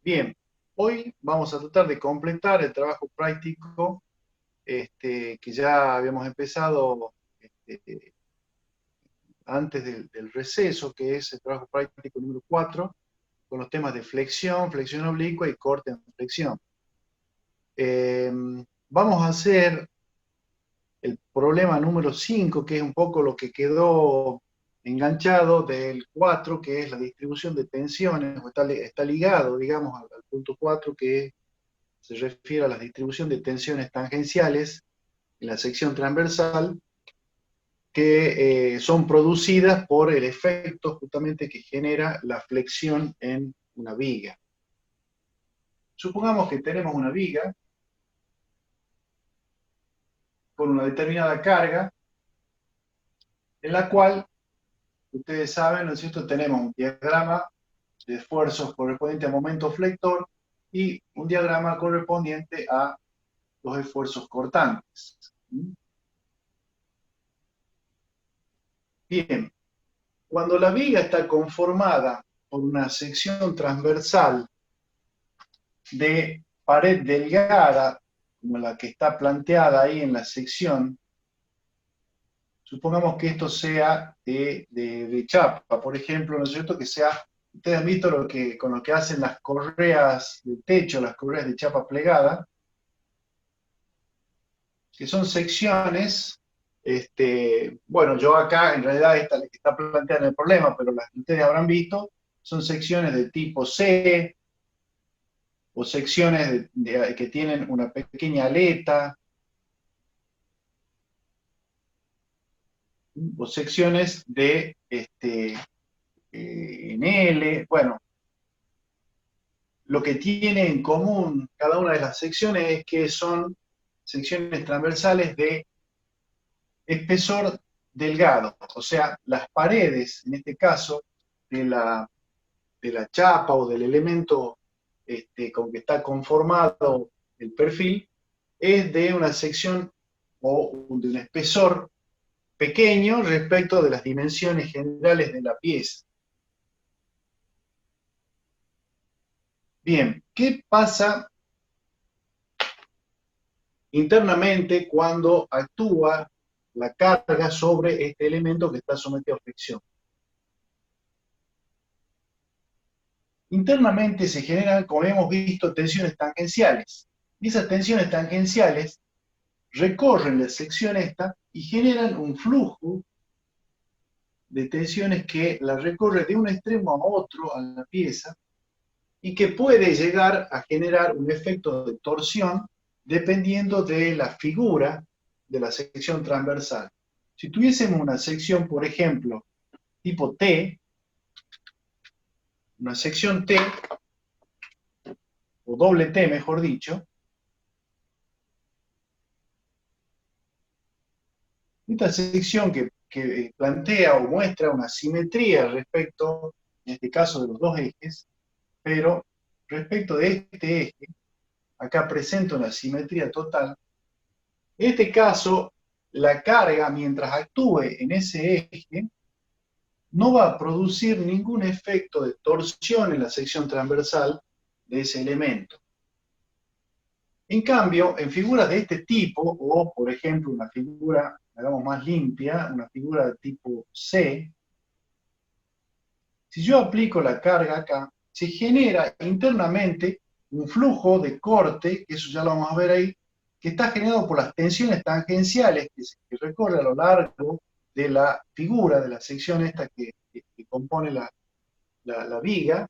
Bien, hoy vamos a tratar de completar el trabajo práctico que ya habíamos empezado antes del receso, que es el trabajo práctico número 4, con los temas de flexión, flexión oblicua y corte en flexión. Eh, Vamos a hacer el problema número 5, que es un poco lo que quedó enganchado del 4, que es la distribución de tensiones, o está ligado, digamos, al punto 4, que se refiere a la distribución de tensiones tangenciales en la sección transversal que son producidas por el efecto justamente que genera la flexión en una viga. Supongamos que tenemos una viga con una determinada carga, en la cual, ustedes saben, ¿no es cierto?, tenemos un diagrama de esfuerzos correspondiente al momento flector y un diagrama correspondiente a los esfuerzos cortantes. Bien, cuando la viga está conformada por una sección transversal de pared delgada, como la que está planteada ahí en la sección, supongamos que esto sea de chapa, por ejemplo, ¿no es cierto? Que sea, ustedes han visto con lo que hacen las correas de techo, las correas de chapa plegada, que son secciones, bueno, yo acá en realidad esta es la que está planteada en el problema, pero las que ustedes habrán visto, son secciones de tipo C, o secciones que tienen una pequeña aleta, o secciones en L. Bueno, lo que tiene en común cada una de las secciones es que son secciones transversales de espesor delgado, o sea, las paredes, en este caso, de la chapa o del elemento con que está conformado el perfil, es de una sección o de un espesor pequeño respecto de las dimensiones generales de la pieza. Bien, ¿qué pasa internamente cuando actúa la carga sobre este elemento que está sometido a fricción? Internamente se generan, como hemos visto, tensiones tangenciales. Y esas tensiones tangenciales recorren la sección esta y generan un flujo de tensiones que la recorre de un extremo a otro a la pieza y que puede llegar a generar un efecto de torsión dependiendo de la figura de la sección transversal. Si tuviésemos una sección, por ejemplo, tipo T, una sección T, o doble T mejor dicho, esta sección que plantea o muestra una simetría respecto, en este caso, de los dos ejes, pero respecto de este eje, acá presenta una simetría total. En este caso, la carga, mientras actúe en ese eje, no va a producir ningún efecto de torsión en la sección transversal de ese elemento. En cambio, en figuras de este tipo, o por ejemplo una figura, hagamos más limpia, una figura de tipo C, si yo aplico la carga acá, se genera internamente un flujo de corte, que eso ya lo vamos a ver ahí, que está generado por las tensiones tangenciales que recorre a lo largo de la figura, de la sección esta que compone la viga,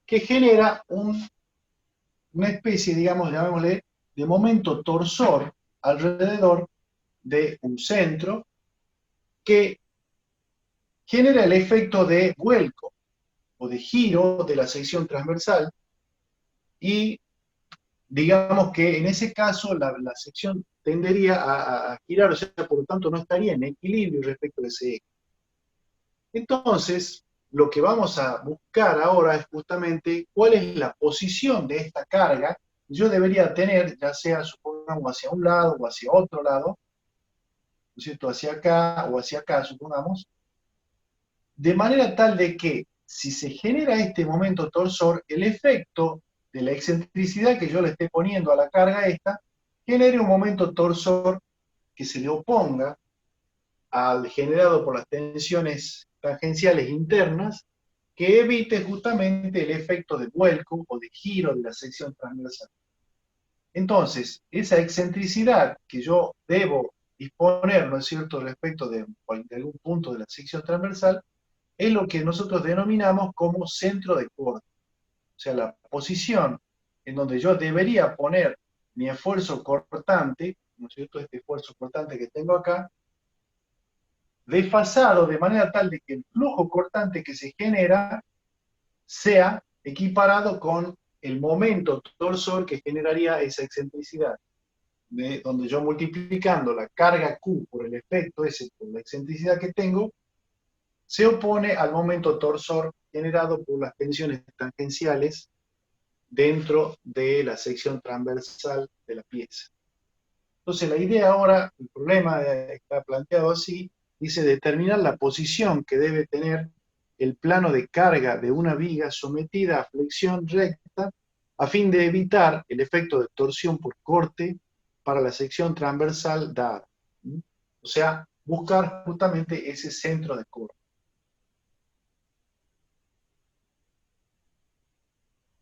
que genera una especie, digamos, llamémosle, de momento torsor alrededor de un centro que genera el efecto de vuelco o de giro de la sección transversal y digamos que en ese caso la sección tendería a girar, o sea, por lo tanto no estaría en equilibrio respecto de ese eje. Entonces, lo que vamos a buscar ahora es justamente cuál es la posición de esta carga que yo debería tener, ya sea, supongamos, hacia un lado o hacia otro lado, ¿no es cierto?, hacia acá o hacia acá, supongamos, de manera tal de que si se genera este momento torsor, el efecto de la excentricidad que yo le esté poniendo a la carga esta, genere un momento torsor que se le oponga al generado por las tensiones tangenciales internas, que evite justamente el efecto de vuelco o de giro de la sección transversal. Entonces, esa excentricidad que yo debo disponer, ¿no es cierto?, respecto de algún punto de la sección transversal, es lo que nosotros denominamos como centro de corte. O sea, la posición en donde yo debería poner mi esfuerzo cortante, ¿no es cierto?, este esfuerzo cortante que tengo acá, desfasado de manera tal de que el flujo cortante que se genera sea equiparado con el momento torsor que generaría esa excentricidad, donde yo multiplicando la carga Q por el efecto ese, por la excentricidad que tengo, se opone al momento torsor generado por las tensiones tangenciales dentro de la sección transversal de la pieza. Entonces la idea ahora, el problema está planteado así, dice determinar la posición que debe tener el plano de carga de una viga sometida a flexión recta a fin de evitar el efecto de torsión por corte para la sección transversal dada. O sea, buscar justamente ese centro de corte.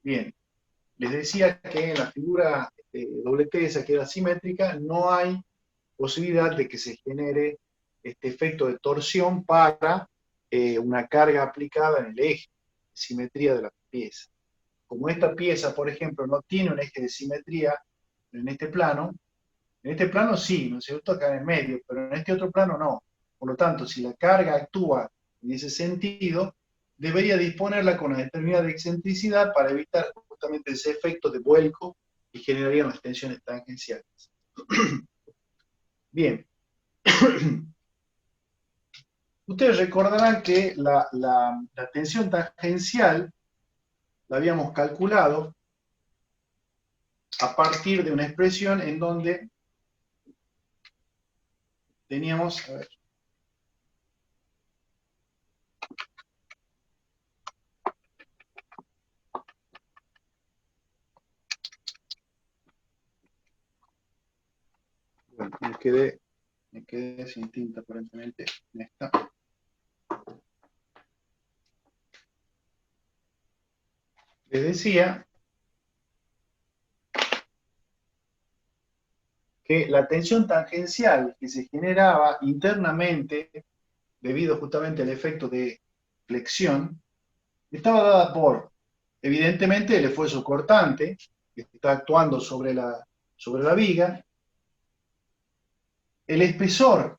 Bien, les decía que en la figura doble T, esa que era simétrica, no hay posibilidad de que se genere este efecto de torsión para una carga aplicada en el eje de simetría de la pieza. Como esta pieza, por ejemplo, no tiene un eje de simetría en este plano sí, ¿no es cierto?, acá en el medio, pero en este otro plano no. Por lo tanto, si la carga actúa en ese sentido, debería disponerla con una determinada excentricidad para evitar justamente ese efecto de vuelco que generarían las tensiones tangenciales. Bien. Ustedes recordarán que la tensión tangencial la habíamos calculado a partir de una expresión en donde teníamos, a ver, bueno, me quedé sin tinta aparentemente en esta. Les decía que la tensión tangencial que se generaba internamente debido justamente al efecto de flexión estaba dada por, evidentemente, el esfuerzo cortante que está actuando sobre la viga, el espesor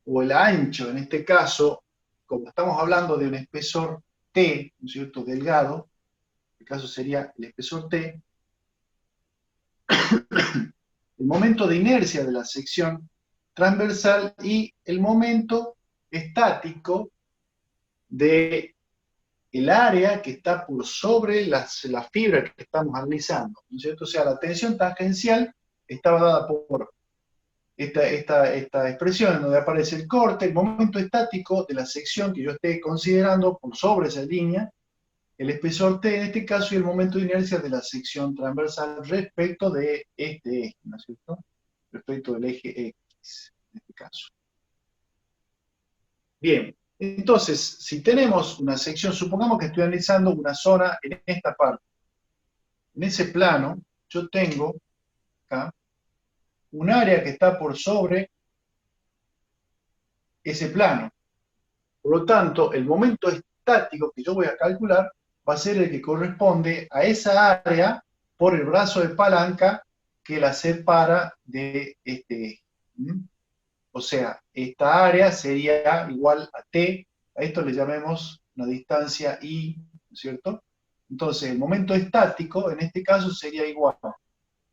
o el ancho, en este caso, como estamos hablando de un espesor T, ¿no es cierto?, delgado, en este caso sería el espesor T, el momento de inercia de la sección transversal y el momento estático de el área que está por sobre las fibras que estamos analizando, ¿no es cierto? O sea, la tensión tangencial estaba dada por esta expresión en donde aparece el corte, el momento estático de la sección que yo esté considerando por sobre esa línea, el espesor T en este caso y el momento de inercia de la sección transversal respecto de este eje, ¿no es cierto? Respecto del eje X, en este caso. Bien, entonces, si tenemos una sección, supongamos que estoy analizando una zona en esta parte. En ese plano, yo tengo acá un área que está por sobre ese plano. Por lo tanto, el momento estático que yo voy a calcular va a ser el que corresponde a esa área por el brazo de palanca que la separa de este eje. O sea, esta área sería igual a T, a esto le llamemos una distancia I, ¿no es cierto? Entonces, el momento estático, en este caso, sería igual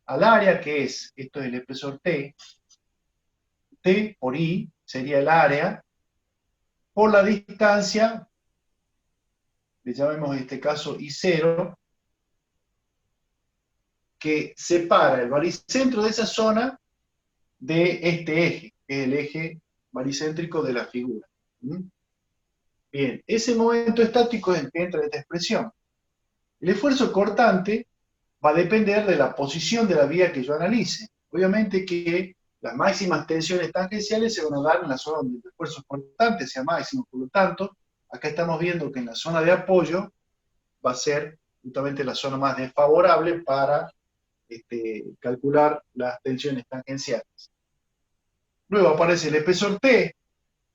al área que es, esto es el espesor T, T por I sería el área, por la distancia, le llamemos en este caso I0, que separa el baricentro de esa zona de este eje, que es el eje baricéntrico de la figura. Bien, ese momento estático es el que entra en esta expresión. El esfuerzo cortante va a depender de la posición de la vía que yo analice. Obviamente que las máximas tensiones tangenciales se van a dar en la zona donde el esfuerzo cortante sea máximo, por lo tanto, acá estamos viendo que en la zona de apoyo va a ser justamente la zona más desfavorable para calcular las tensiones tangenciales. Luego aparece el espesor T,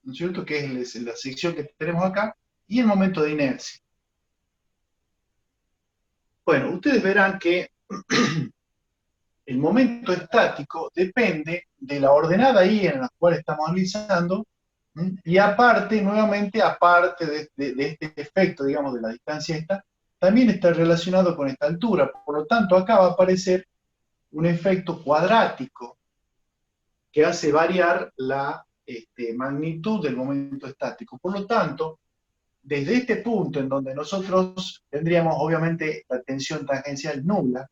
¿no es cierto?, que es la sección que tenemos acá, y el momento de inercia. Bueno, ustedes verán que el momento estático depende de la ordenada I en la cual estamos analizando, y aparte, nuevamente, aparte de este efecto, digamos, de la distancia esta, también está relacionado con esta altura. Por lo tanto, acá va a aparecer un efecto cuadrático que hace variar la magnitud del momento estático. Por lo tanto, desde este punto en donde nosotros tendríamos obviamente la tensión tangencial nula,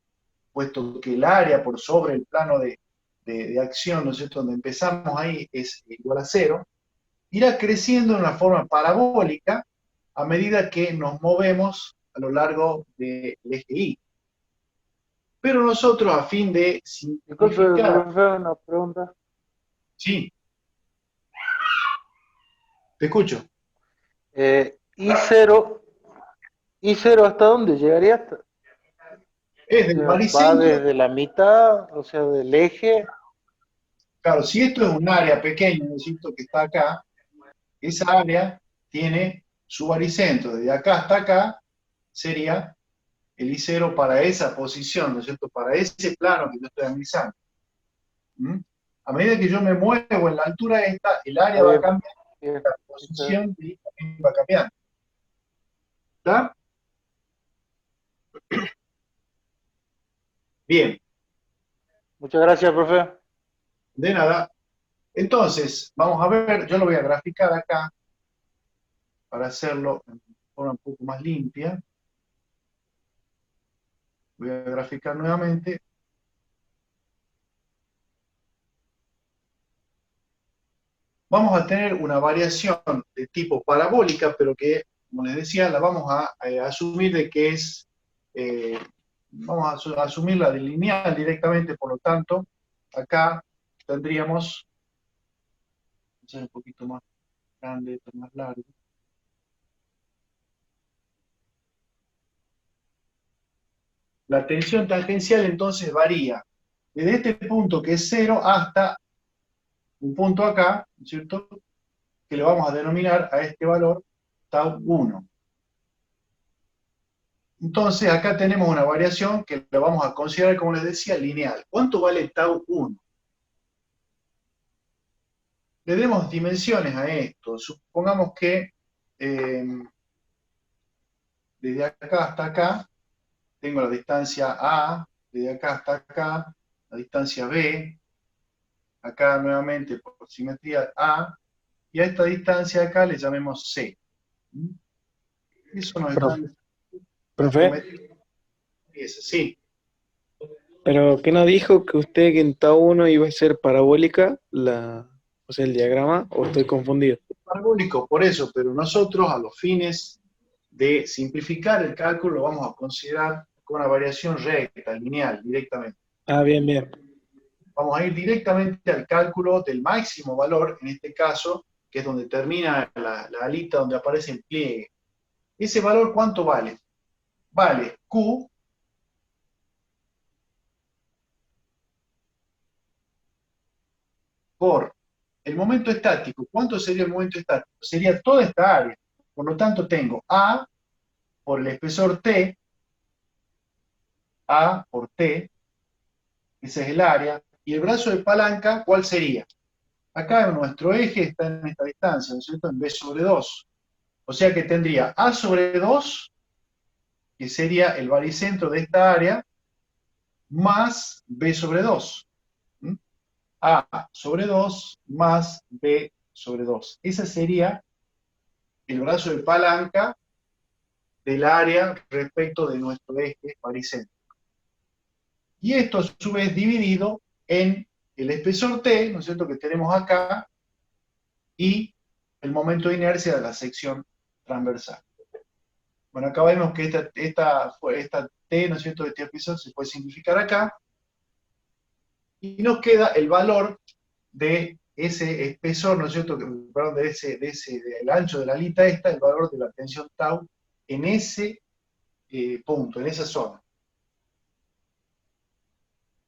puesto que el área por sobre el plano de acción, ¿no es cierto?, donde empezamos ahí es igual a cero, irá creciendo de una forma parabólica a medida que nos movemos a lo largo del eje Y. Pero nosotros, a fin de Disculpe, simplificar, profe, una pregunta. sí, te escucho. I0, I0, ¿hasta dónde llegaría? Es O del sea, va baricentro. desde la mitad, o sea, del eje. Claro, si esto es un área pequeña, necesito que está acá, esa área tiene su baricentro. Desde acá hasta acá sería el I0 para esa posición, ¿no es cierto? Para ese plano que yo estoy analizando. ¿Mm? A medida que yo me muevo en la altura esta, el área Está va a bien, cambiar, bien, la está bien. posición de I también va cambiando. ¿Está? Bien, Muchas gracias, profe. de nada. Entonces, vamos a ver, yo lo voy a graficar acá para hacerlo de forma un poco más limpia. Voy a graficar nuevamente. Vamos a tener una variación de tipo parabólica, pero que, como les decía, la vamos a asumir de que es, eh, vamos a asumirla de lineal directamente, por lo tanto, acá tendríamos, vamos a hacer un poquito más grande, esto más largo. La tensión tangencial entonces varía desde este punto que es cero hasta un punto acá, ¿no es cierto?, que le vamos a denominar a este valor tau 1. Entonces, acá tenemos una variación que la vamos a considerar, como les decía, lineal. ¿Cuánto vale tau 1? Le demos dimensiones a esto. Supongamos que desde acá hasta acá tengo la distancia A, desde acá hasta acá la distancia B, acá nuevamente por simetría A, y a esta distancia acá le llamemos C. Eso nos Profe, están la profe, geometría. Sí. pero ¿qué no dijo que usted que en Tau 1 iba a ser parabólica o sea, el diagrama? ¿O estoy confundido? Parabólico por eso, pero nosotros a los fines de simplificar el cálculo lo vamos a considerar con una variación recta, lineal, directamente. Ah, bien, bien. Vamos a ir directamente al cálculo del máximo valor, en este caso, que es donde termina la alita donde aparece el pliegue. ¿Ese valor cuánto vale? Vale Q por el momento estático. ¿Cuánto sería el momento estático? Sería toda esta área. Por lo tanto, tengo A por el espesor T, A por T, ese es el área, y el brazo de palanca, ¿cuál sería? Acá nuestro eje está en esta distancia, ¿no es cierto?, en B sobre 2. O sea que tendría A sobre 2, que sería el baricentro de esta área, más B sobre 2. ¿Mm? A sobre 2 más B sobre 2. Ese sería el brazo de palanca del área respecto de nuestro eje baricentro. Y esto a su vez dividido en el espesor T, ¿no es cierto?, que tenemos acá, y el momento de inercia de la sección transversal. Bueno, acá vemos que esta T, ¿no es cierto?, de este espesor se puede simplificar acá, y nos queda el valor de ese espesor, ¿no es cierto?, perdón, del ancho de la alita esta, el valor de la tensión tau en ese punto, en esa zona.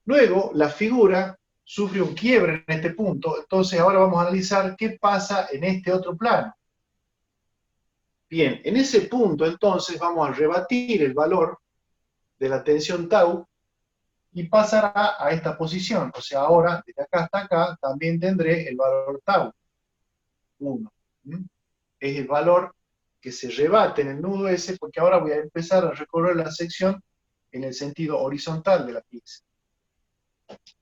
Luego, la figura sufre un quiebre en este punto, entonces ahora vamos a analizar qué pasa en este otro plano. Bien, en ese punto entonces vamos a rebatir el valor de la tensión tau y pasará a esta posición. O sea, ahora, desde acá hasta acá, también tendré el valor tau, 1. Es el valor que se rebate en el nudo S, porque ahora voy a empezar a recorrer la sección en el sentido horizontal de la pieza.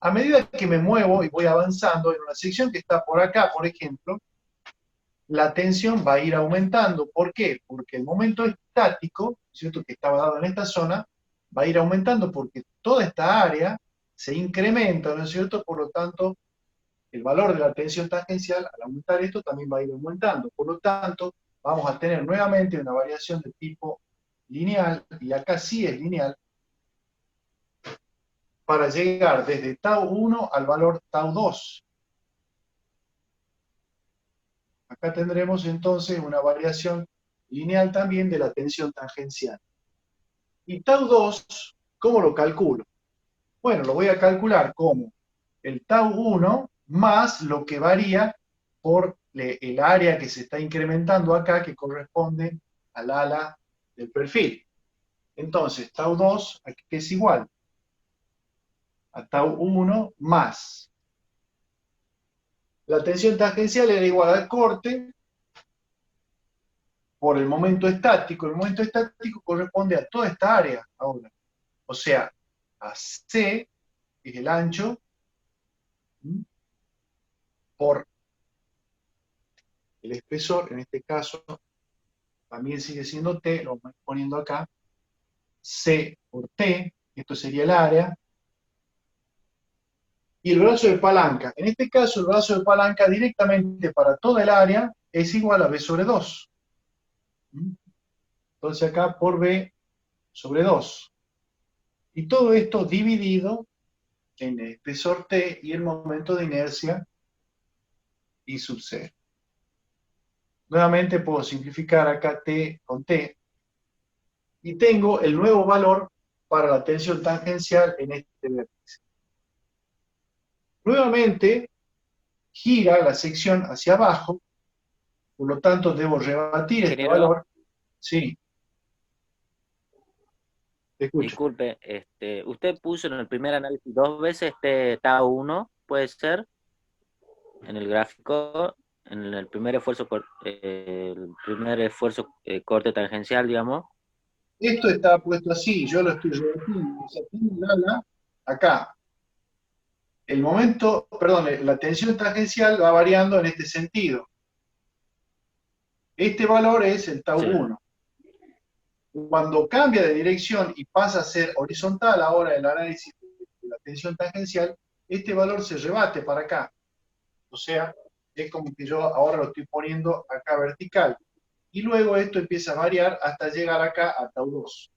A medida que me muevo y voy avanzando en una sección que está por acá, por ejemplo, la tensión va a ir aumentando. ¿Por qué? Porque el momento estático, ¿cierto?, que estaba dado en esta zona, va a ir aumentando porque toda esta área se incrementa, ¿no es cierto? Por lo tanto, el valor de la tensión tangencial, al aumentar esto, también va a ir aumentando. Por lo tanto, vamos a tener nuevamente una variación de tipo lineal, y acá sí es lineal, para llegar desde tau 1 al valor tau 2. Acá tendremos entonces una variación lineal también de la tensión tangencial. Y tau 2, ¿cómo lo calculo? Bueno, lo voy a calcular como el tau 1 más lo que varía por el área que se está incrementando acá, que corresponde al ala del perfil. Entonces, tau 2 aquí es igual a tau 1 más. La tensión tangencial era igual al corte por el momento estático. El momento estático corresponde a toda esta área ahora. O sea, a C, que es el ancho, por el espesor, en este caso también sigue siendo T, lo vamos poniendo acá, C por T, esto sería el área, y el brazo de palanca. En este caso, el brazo de palanca directamente para toda el área es igual a B sobre 2. Entonces acá por B sobre 2. Y todo esto dividido en el espesor T y el momento de inercia I sub 0. Nuevamente puedo simplificar acá T con T, y tengo el nuevo valor para la tensión tangencial en este vértice. Nuevamente gira la sección hacia abajo, por lo tanto debo rebatir este Ingeniero, valor. Sí, te escucho. disculpe, usted puso en el primer análisis 2 veces tau 1, ¿puede ser? En el gráfico, en el primer esfuerzo, corte tangencial, digamos. Esto está puesto así, yo lo estoy rebatiendo. O sea, tengo el ala acá. El momento, perdón, la tensión tangencial va variando en este sentido. Este valor es el tau 1. Cuando cambia de dirección y pasa a ser horizontal ahora el análisis de la tensión tangencial, este valor se rebate para acá. O sea, es como que yo ahora lo estoy poniendo acá vertical. Y luego esto empieza a variar hasta llegar acá a tau 2.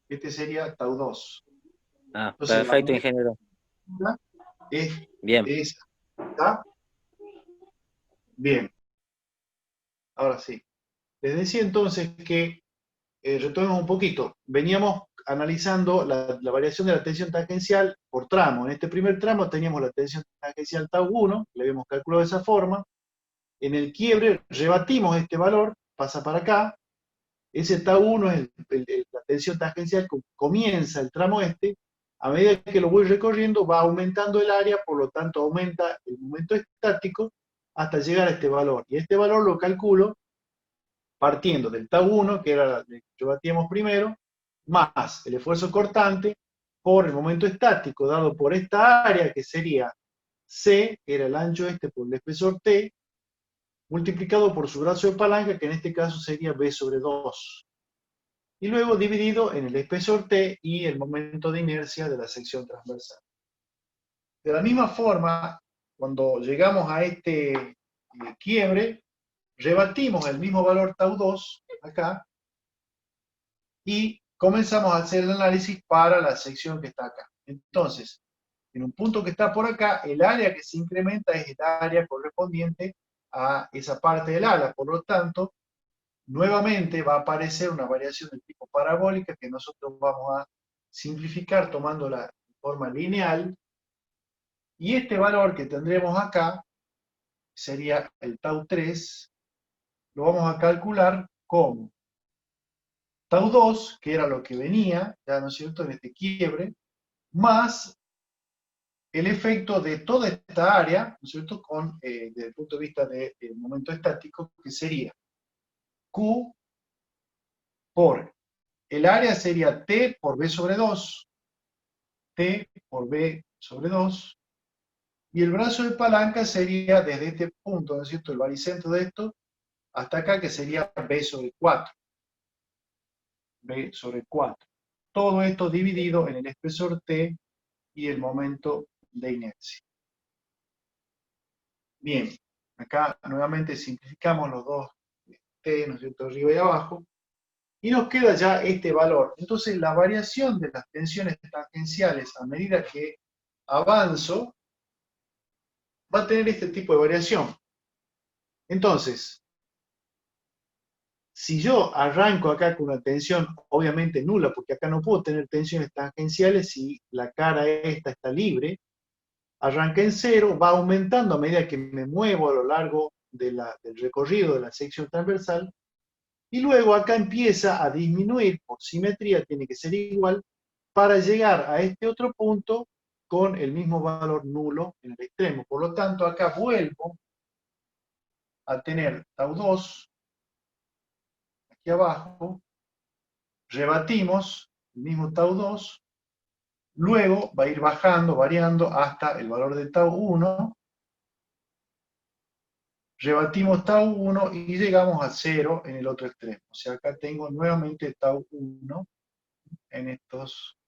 Este sería tau 2. Ah, Entonces, perfecto, ingeniero. Bien. Esa. ¿Está? Bien. Ahora sí. Les decía entonces que, retomemos un poquito, veníamos analizando la variación de la tensión tangencial por tramo. En este primer tramo teníamos la tensión tangencial tau 1, que la habíamos calculado de esa forma. En el quiebre rebatimos este valor, pasa para acá. Ese tau 1 es la tensión tangencial que comienza el tramo este. A medida que lo voy recorriendo, va aumentando el área, por lo tanto aumenta el momento estático hasta llegar a este valor. Y este valor lo calculo partiendo del tau 1, que era el que batíamos primero, más el esfuerzo cortante por el momento estático dado por esta área, que sería C, que era el ancho este por el espesor T, multiplicado por su brazo de palanca, que en este caso sería B sobre 2. Y luego dividido en el espesor T y el momento de inercia de la sección transversal. De la misma forma, cuando llegamos a este quiebre, rebatimos el mismo valor tau 2, acá, y comenzamos a hacer el análisis para la sección que está acá. Entonces, en un punto que está por acá, el área que se incrementa es el área correspondiente a esa parte del ala. Por lo tanto, nuevamente va a aparecer una variación del tipo parabólica que nosotros vamos a simplificar tomando la forma lineal. Y este valor que tendremos acá sería el tau 3, lo vamos a calcular como tau 2, que era lo que venía, ya no es cierto, en este quiebre, más el efecto de toda esta área, ¿no es cierto?, desde el punto de vista del momento estático, que sería Q por el área sería T por B sobre 2, T por B sobre 2, y el brazo de palanca sería desde este punto, ¿no es cierto?, el baricentro de esto, hasta acá, que sería B sobre 4. B sobre 4. Todo esto dividido en el espesor T y el momento de inercia. Bien, acá nuevamente simplificamos los dos T, ¿no es cierto?, arriba y abajo, y nos queda ya este valor. Entonces la variación de las tensiones tangenciales a medida que avanzo va a tener este tipo de variación. Entonces, si yo arranco acá con una tensión obviamente nula, porque acá no puedo tener tensiones tangenciales si la cara esta está libre, arranca en cero, va aumentando a medida que me muevo a lo largo del recorrido de la sección transversal, y luego acá empieza a disminuir, por simetría tiene que ser igual, para llegar a este otro punto con el mismo valor nulo en el extremo. Por lo tanto, acá vuelvo a tener tau 2, aquí abajo, rebatimos el mismo tau 2, luego va a ir bajando, variando hasta el valor de tau 1, rebatimos tau 1 y llegamos a 0 en el otro extremo. O sea, acá tengo nuevamente tau 1 en estos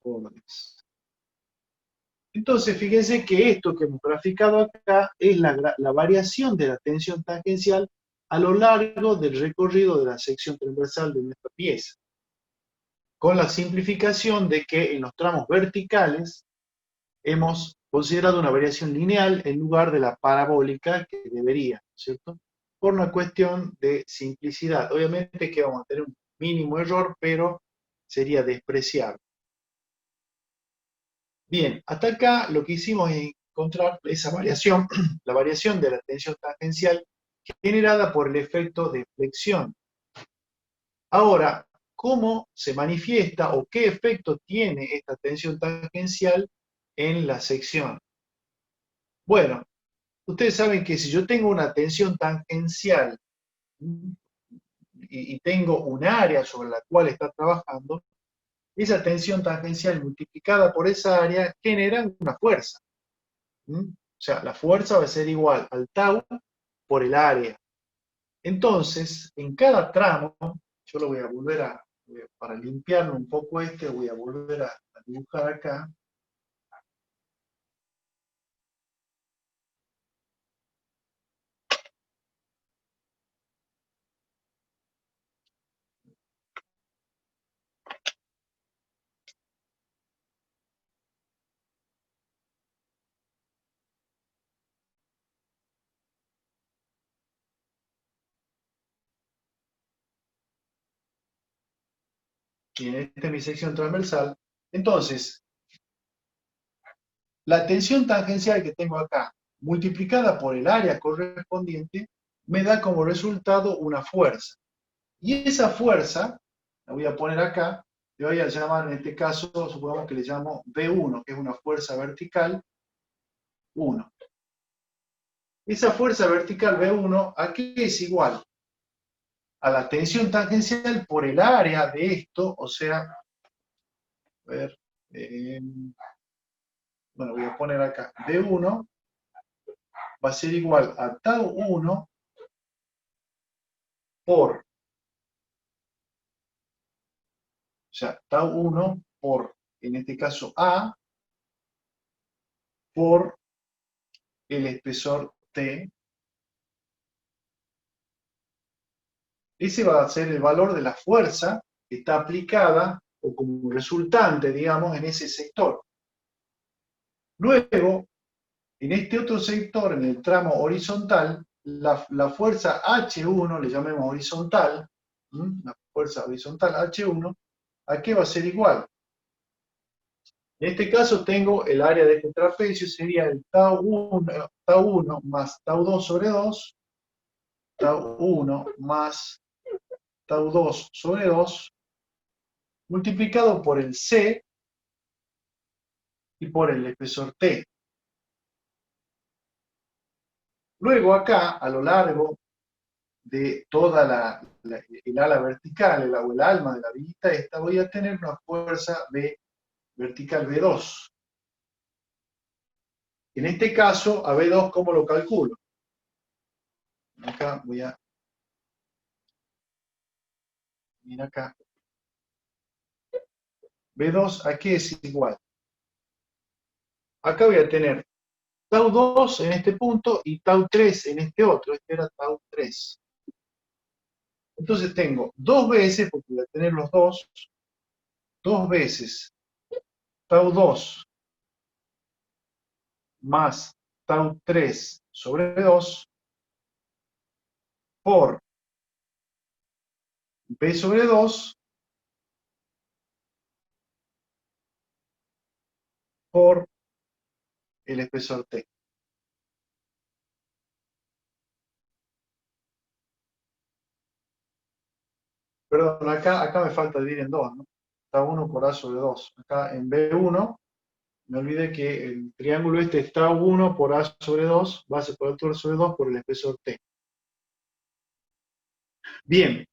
bordes. Entonces, fíjense que esto que hemos graficado acá es la variación de la tensión tangencial a lo largo del recorrido de la sección transversal de nuestra pieza, con la simplificación de que en los tramos verticales hemos considerado una variación lineal en lugar de la parabólica que debería, ¿cierto? Por una cuestión de simplicidad. Obviamente que vamos a tener un mínimo error, pero sería despreciable. Bien, hasta acá lo que hicimos es encontrar esa variación, la variación de la tensión tangencial generada por el efecto de flexión. Ahora, ¿cómo se manifiesta o qué efecto tiene esta tensión tangencial en la sección? Bueno, ustedes saben que si yo tengo una tensión tangencial y tengo un área sobre la cual está trabajando, esa tensión tangencial multiplicada por esa área genera una fuerza. O sea, la fuerza va a ser igual al tau por el área. Entonces, en cada tramo, yo lo voy a volver para limpiarlo un poco voy a volver a dibujar acá. Y en esta es mi sección transversal. Entonces, la tensión tangencial que tengo acá, multiplicada por el área correspondiente, me da como resultado una fuerza. Y esa fuerza, la voy a poner acá, le voy a llamar, en este caso, supongamos que le llamo V1, que es una fuerza vertical 1. Esa fuerza vertical V1, ¿a qué es igual? A la tensión tangencial por el área de esto, o sea, a ver, bueno, voy a poner acá, V1 va a ser igual a tau 1 por, o sea, tau 1 por, en este caso, A, por el espesor T. Ese va a ser el valor de la fuerza está aplicada o como resultante, digamos, en ese sector. Luego, en este otro sector, en el tramo horizontal, la fuerza H1, le llamemos horizontal, la fuerza horizontal H1, ¿a qué va a ser igual? En este caso tengo el área de este trapecio, sería el tau 1 más tau 2 sobre 2, tau 1 más tau 2 sobre 2, multiplicado por el C y por el espesor T. Luego acá, a lo largo de toda el ala vertical, o el alma de la vista esta, voy a tener una fuerza vertical V2. En este caso, a V2, ¿cómo lo calculo? Acá voy a... Mira acá. V2, ¿a qué es igual? Acá voy a tener tau 2 en este punto y tau 3 en este otro. Este era tau 3. Entonces tengo 2 veces, porque voy a tener los dos veces tau 2 más tau 3 sobre 2 por B sobre 2 por el espesor T. Perdón, acá me falta dividir en 2, ¿no? Tau 1 por A sobre 2. Acá en B1, me olvidé que el triángulo este es tau 1 por A sobre 2, base por altura sobre 2 por el espesor T. Bien,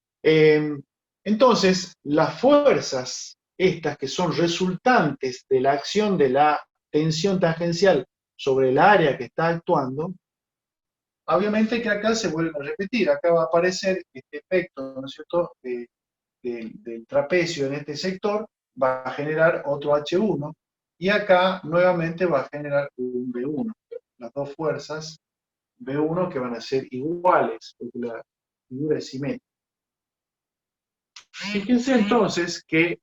entonces las fuerzas estas que son resultantes de la acción de la tensión tangencial sobre el área que está actuando, obviamente que acá se vuelve a repetir, acá va a aparecer este efecto, ¿no es cierto?, del trapecio en este sector, va a generar otro H1, y acá nuevamente va a generar un B1, las dos fuerzas B1 que van a ser iguales, porque la figura es simétrica. Fíjense entonces que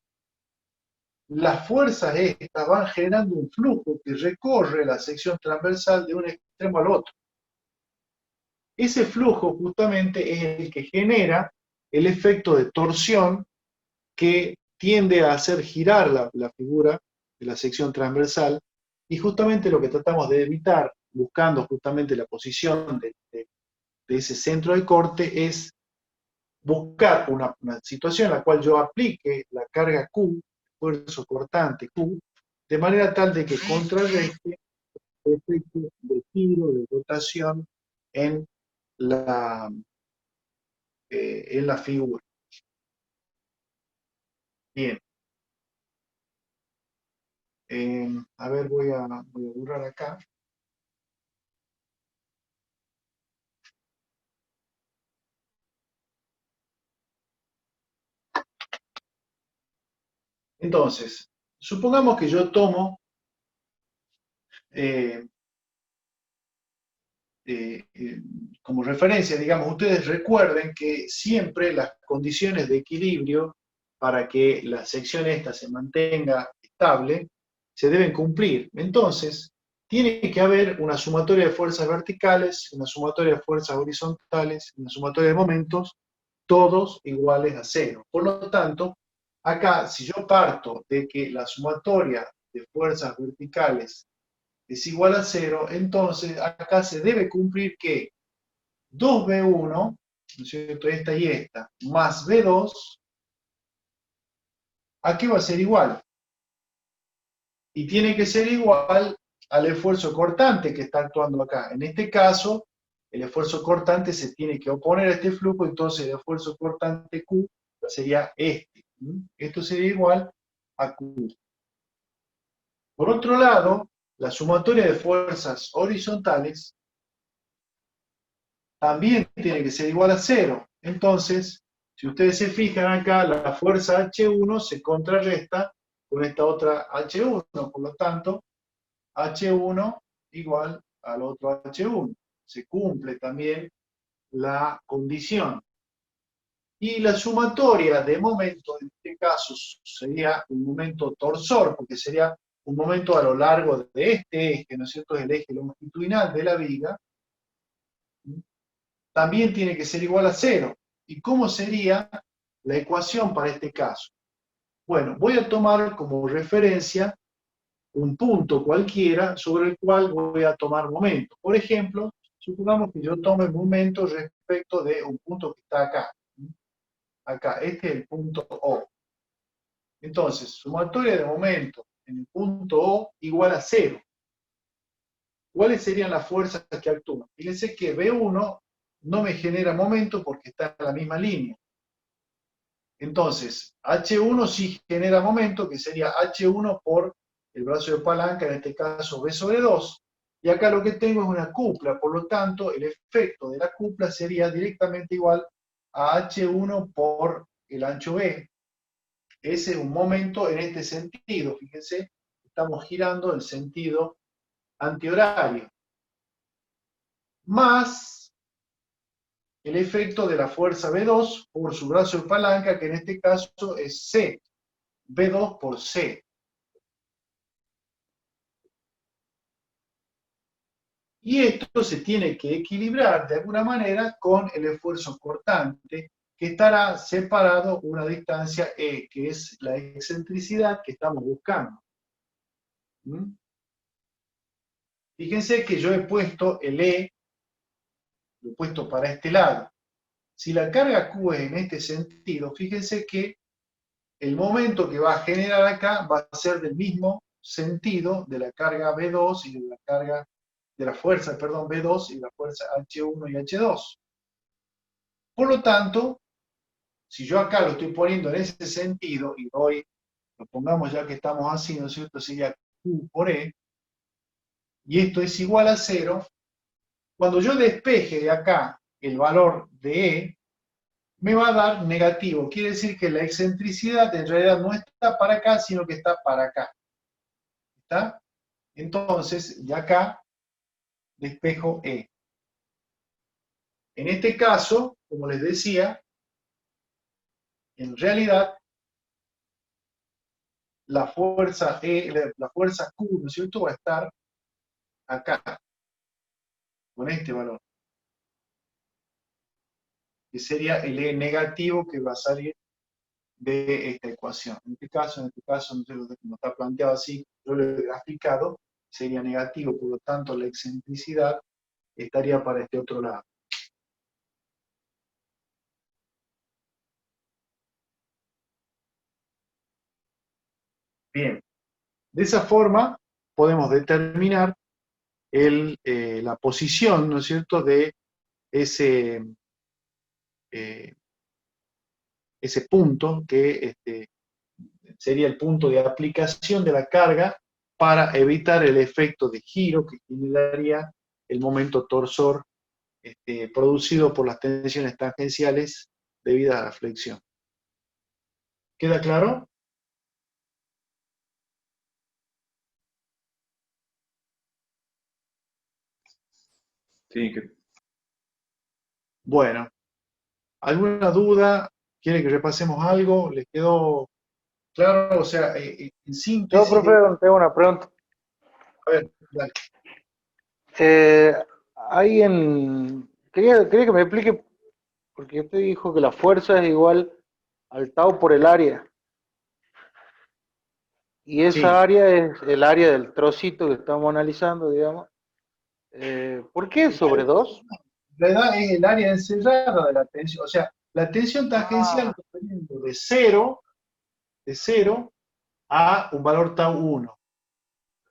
las fuerzas estas van generando un flujo que recorre la sección transversal de un extremo al otro. Ese flujo justamente es el que genera el efecto de torsión que tiende a hacer girar la figura de la sección transversal, y justamente lo que tratamos de evitar, buscando justamente la posición de ese centro de corte, es buscar una situación en la cual yo aplique la carga Q, esfuerzo cortante Q, de manera tal de que contrarreste el efecto de giro, de rotación en la figura. Bien. A ver, voy a borrar acá. Entonces, supongamos que yo tomo como referencia, digamos, ustedes recuerden que siempre las condiciones de equilibrio para que la sección esta se mantenga estable se deben cumplir. Entonces, tiene que haber una sumatoria de fuerzas verticales, una sumatoria de fuerzas horizontales, una sumatoria de momentos, todos iguales a 0. Por lo tanto, acá, si yo parto de que la sumatoria de fuerzas verticales es igual a 0, entonces acá se debe cumplir que 2B1, ¿no es cierto?, esta y esta, más B2, ¿a qué va a ser igual? Y tiene que ser igual al esfuerzo cortante que está actuando acá. En este caso, el esfuerzo cortante se tiene que oponer a este flujo, entonces el esfuerzo cortante Q sería este. Esto sería igual a Q. Por otro lado, la sumatoria de fuerzas horizontales también tiene que ser igual a 0. Entonces, si ustedes se fijan acá, la fuerza H1 se contrarresta con esta otra H1, por lo tanto, H1 igual al otro H1. Se cumple también la condición. Y la sumatoria de momento, en este caso, sería un momento torsor, porque sería un momento a lo largo de este eje, ¿no es cierto?, el eje longitudinal de la viga, también tiene que ser igual a 0. ¿Y cómo sería la ecuación para este caso? Bueno, voy a tomar como referencia un punto cualquiera sobre el cual voy a tomar momento. Por ejemplo, supongamos que yo tome momento respecto de un punto que está acá. Acá, este es el punto O. Entonces, sumatoria de momento en el punto O igual a 0. ¿Cuáles serían las fuerzas que actúan? Fíjense que B1 no me genera momento porque está en la misma línea. Entonces, H1 sí genera momento, que sería H1 por el brazo de palanca, en este caso B sobre 2. Y acá lo que tengo es una cupla, por lo tanto, el efecto de la cupla sería directamente igual a H1 por el ancho B. Ese es un momento en este sentido. Fíjense, estamos girando el sentido antihorario. Más el efecto de la fuerza B2 por su brazo de palanca, que en este caso es C. B2 por C. Y esto se tiene que equilibrar de alguna manera con el esfuerzo cortante, que estará separado una distancia E, que es la excentricidad que estamos buscando. ¿Mm? Fíjense que yo he puesto el E, lo he puesto para este lado. Si la carga Q es en este sentido, fíjense que el momento que va a generar acá va a ser del mismo sentido de la carga B2 y de la carga de la fuerza, perdón, B2 y la fuerza H1 y H2. Por lo tanto, si yo acá lo estoy poniendo en ese sentido y doy, lo pongamos ya que estamos así, ¿no es cierto? Sería Q por E, y esto es igual a 0, cuando yo despeje de acá el valor de E, me va a dar negativo. Quiere decir que la excentricidad en realidad no está para acá, sino que está para acá. ¿Está? Entonces, de acá despejo E. En este caso, como les decía, en realidad la fuerza E, la fuerza Q, ¿no es cierto?, va a estar acá, con este valor, que sería el E negativo que va a salir de esta ecuación. En este caso, no sé, como está planteado así, yo lo he graficado, sería negativo, por lo tanto la excentricidad estaría para este otro lado. Bien, de esa forma podemos determinar la posición, ¿no es cierto?, de ese, ese punto que sería el punto de aplicación de la carga para evitar el efecto de giro que generaría el momento torsor producido por las tensiones tangenciales debidas a la flexión. ¿Queda claro? Sí, Bueno, ¿alguna duda? ¿Quiere que repasemos algo? ¿Les quedó claro? O sea, en Yo, síntesis, profe, tengo una pregunta. a ver, dale. Eh, hay en... quería que me explique, porque usted dijo que la fuerza es igual al tau por el área. Y esa Sí, área es el área del trocito que estamos analizando, digamos. ¿Por qué sobre 2? la edad es el área encerrada de la tensión. O sea, la tensión tangencial Ah, está viniendo de 0 a un valor tau 1.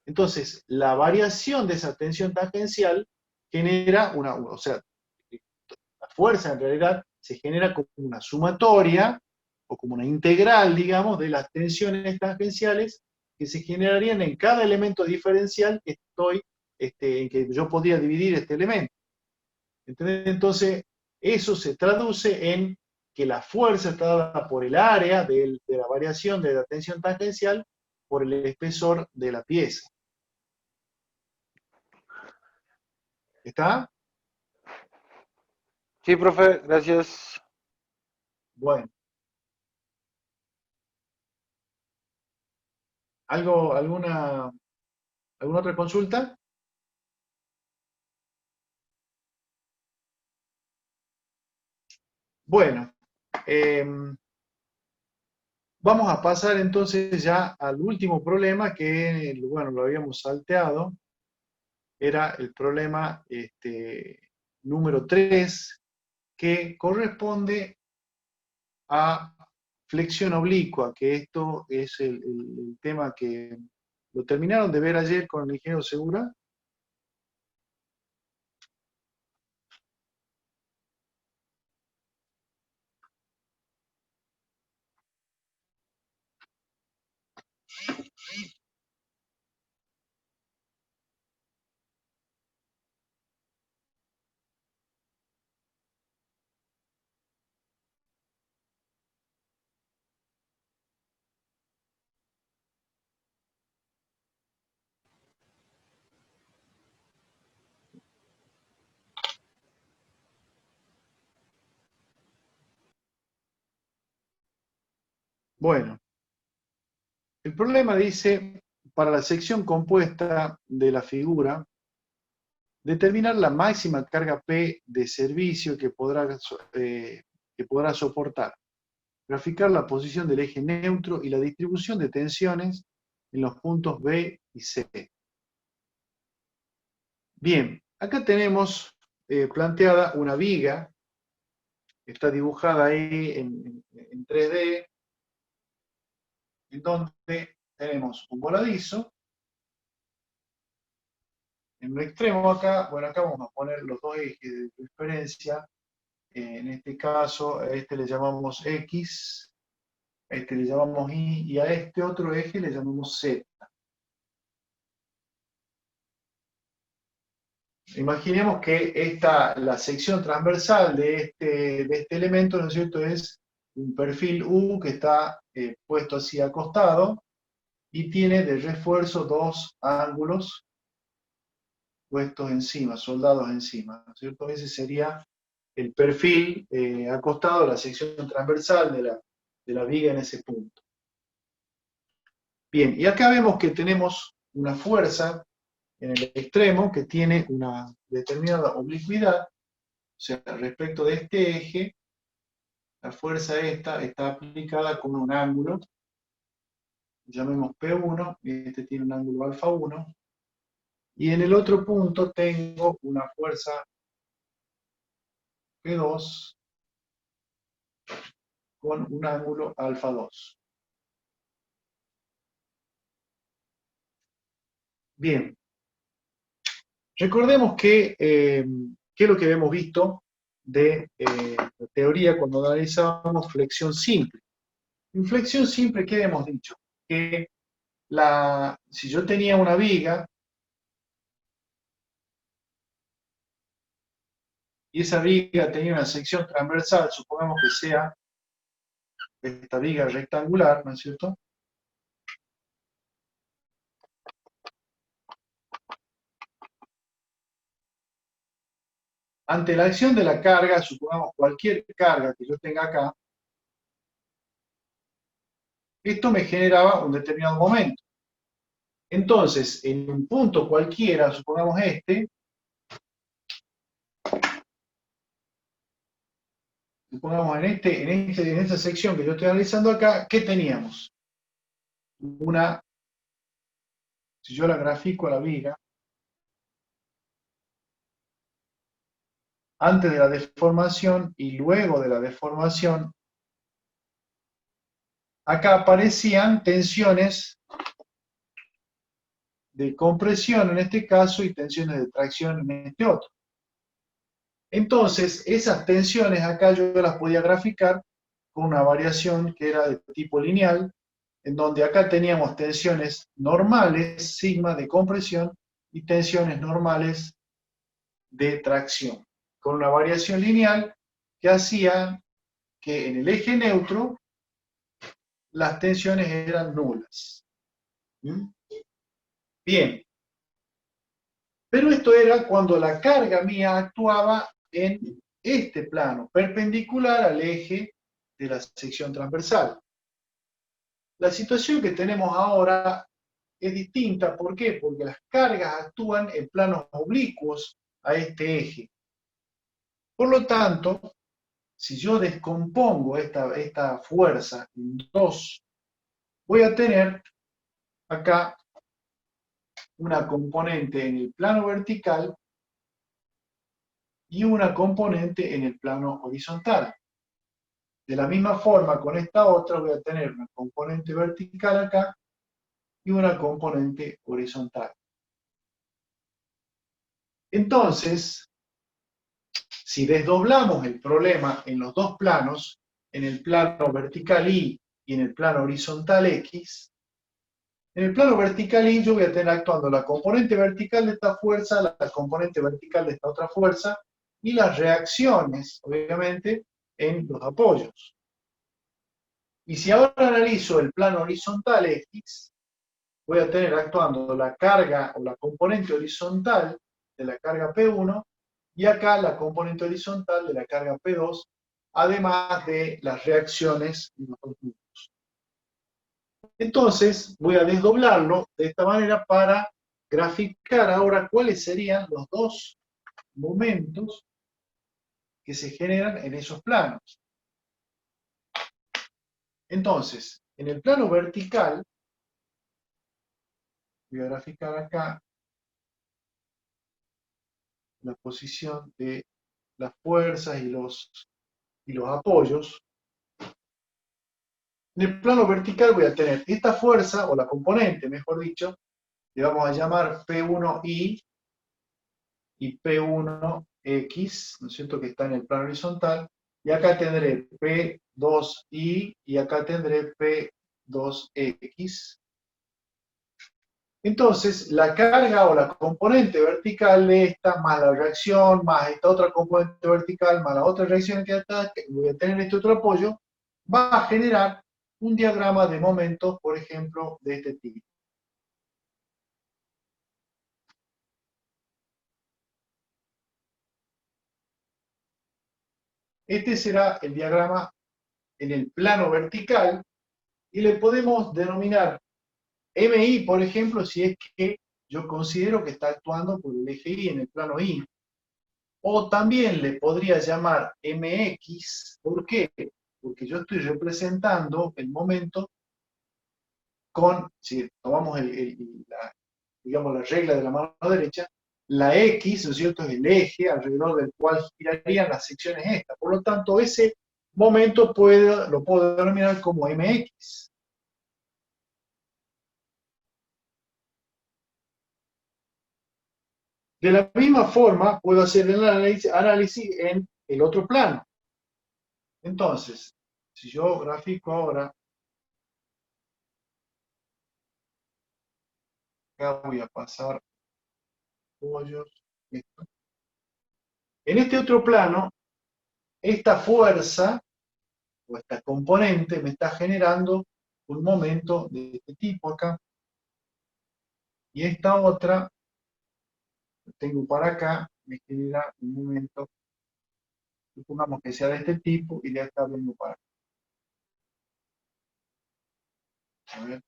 Entonces, la variación de esa tensión tangencial genera o sea, la fuerza en realidad se genera como una sumatoria o como una integral, digamos, de las tensiones tangenciales que se generarían en cada elemento diferencial que en que yo podría dividir este elemento. ¿Entendés? Entonces, eso se traduce en que la fuerza está dada por el área de la variación de la tensión tangencial por el espesor de la pieza. ¿Está? sí, profe, gracias. Bueno, ¿alguna otra consulta? Bueno, vamos a pasar entonces ya al último problema que, bueno, lo habíamos salteado. Era el problema número 3, que corresponde a flexión oblicua, que esto es el tema que lo terminaron de ver ayer con el ingeniero Segura. Bueno, el problema dice, para la sección compuesta de la figura, determinar la máxima carga P de servicio que podrá soportar. Graficar la posición del eje neutro y la distribución de tensiones en los puntos B y C. Bien, acá tenemos planteada una viga, está dibujada ahí en 3D, en donde tenemos un voladizo. En un extremo acá, bueno, acá vamos a poner los dos ejes de referencia. En este caso, a este le llamamos X, a este le llamamos Y, y a este otro eje le llamamos Z. Imaginemos que la sección transversal de este elemento, ¿no es cierto?, es un perfil U que está puesto así acostado y tiene de refuerzo dos ángulos puestos encima, soldados encima, ¿no es cierto? Ese sería el perfil acostado, la sección transversal de la viga en ese punto. Bien, y acá vemos que tenemos una fuerza en el extremo que tiene una determinada oblicuidad, o sea, respecto de este eje, la fuerza esta está aplicada con un ángulo, llamemos P1, y este tiene un ángulo alfa 1, y en el otro punto tengo una fuerza P2 con un ángulo alfa 2. Bien, recordemos que, ¿qué es lo que habíamos visto de la teoría cuando analizábamos flexión simple? En flexión simple, ¿qué hemos dicho? Que si yo tenía una viga, y esa viga tenía una sección transversal, supongamos que sea esta viga rectangular, ¿no es cierto? Ante la acción de la carga, supongamos cualquier carga que yo tenga acá, esto me generaba un determinado momento. Entonces, en un punto cualquiera, supongamos supongamos en esta sección que yo estoy analizando acá, ¿qué teníamos? Si yo la grafico a la viga, antes de la deformación y luego de la deformación, acá aparecían tensiones de compresión en este caso y tensiones de tracción en este otro. Entonces, esas tensiones acá yo las podía graficar con una variación que era de tipo lineal, en donde acá teníamos tensiones normales, sigma de compresión, y tensiones normales de tracción, con una variación lineal que hacía que en el eje neutro las tensiones eran nulas. Bien, pero esto era cuando la carga mía actuaba en este plano, perpendicular al eje de la sección transversal. La situación que tenemos ahora es distinta. ¿Por qué? Porque las cargas actúan en planos oblicuos a este eje. Por lo tanto, si yo descompongo esta fuerza en dos, voy a tener acá una componente en el plano vertical y una componente en el plano horizontal. De la misma forma, con esta otra voy a tener una componente vertical acá y una componente horizontal. Entonces, si desdoblamos el problema en los dos planos, en el plano vertical Y y en el plano horizontal X, en el plano vertical Y yo voy a tener actuando la componente vertical de esta fuerza, la componente vertical de esta otra fuerza, y las reacciones, obviamente, en los apoyos. Y si ahora analizo el plano horizontal X, voy a tener actuando la carga o la componente horizontal de la carga P1 y acá la componente horizontal de la carga P2, además de las reacciones en los dos grupos. Entonces voy a desdoblarlo de esta manera para graficar ahora cuáles serían los dos momentos que se generan en esos planos. Entonces, en el plano vertical, voy a graficar acá la posición de las fuerzas y los apoyos. En el plano vertical voy a tener esta fuerza, o la componente, mejor dicho, le vamos a llamar P1I y P1X, ¿no es cierto?, que está en el plano horizontal, y acá tendré P2I y acá tendré P2X. Entonces, la carga o la componente vertical de esta, más la reacción, más esta otra componente vertical, más la otra reacción que voy a tener este otro apoyo, va a generar un diagrama de momentos, por ejemplo, de este tipo. Este será el diagrama en el plano vertical y le podemos denominar MI, por ejemplo, si es que yo considero que está actuando por el eje Y en el plano Y. O también le podría llamar MX. ¿Por qué? Porque yo estoy representando el momento con, si tomamos digamos, la regla de la mano derecha, la X, ¿no es cierto?, es el eje alrededor del cual girarían las secciones estas. Por lo tanto, ese momento lo puedo denominar como MX. De la misma forma, puedo hacer el análisis en el otro plano. Entonces, si yo grafico ahora, acá voy a pasar apoyos, esto. En este otro plano, esta fuerza o esta componente me está generando un momento de este tipo acá. Y esta otra, que tengo para acá, me genera un momento, supongamos que sea de este tipo, y ya está vengo para acá. A ver.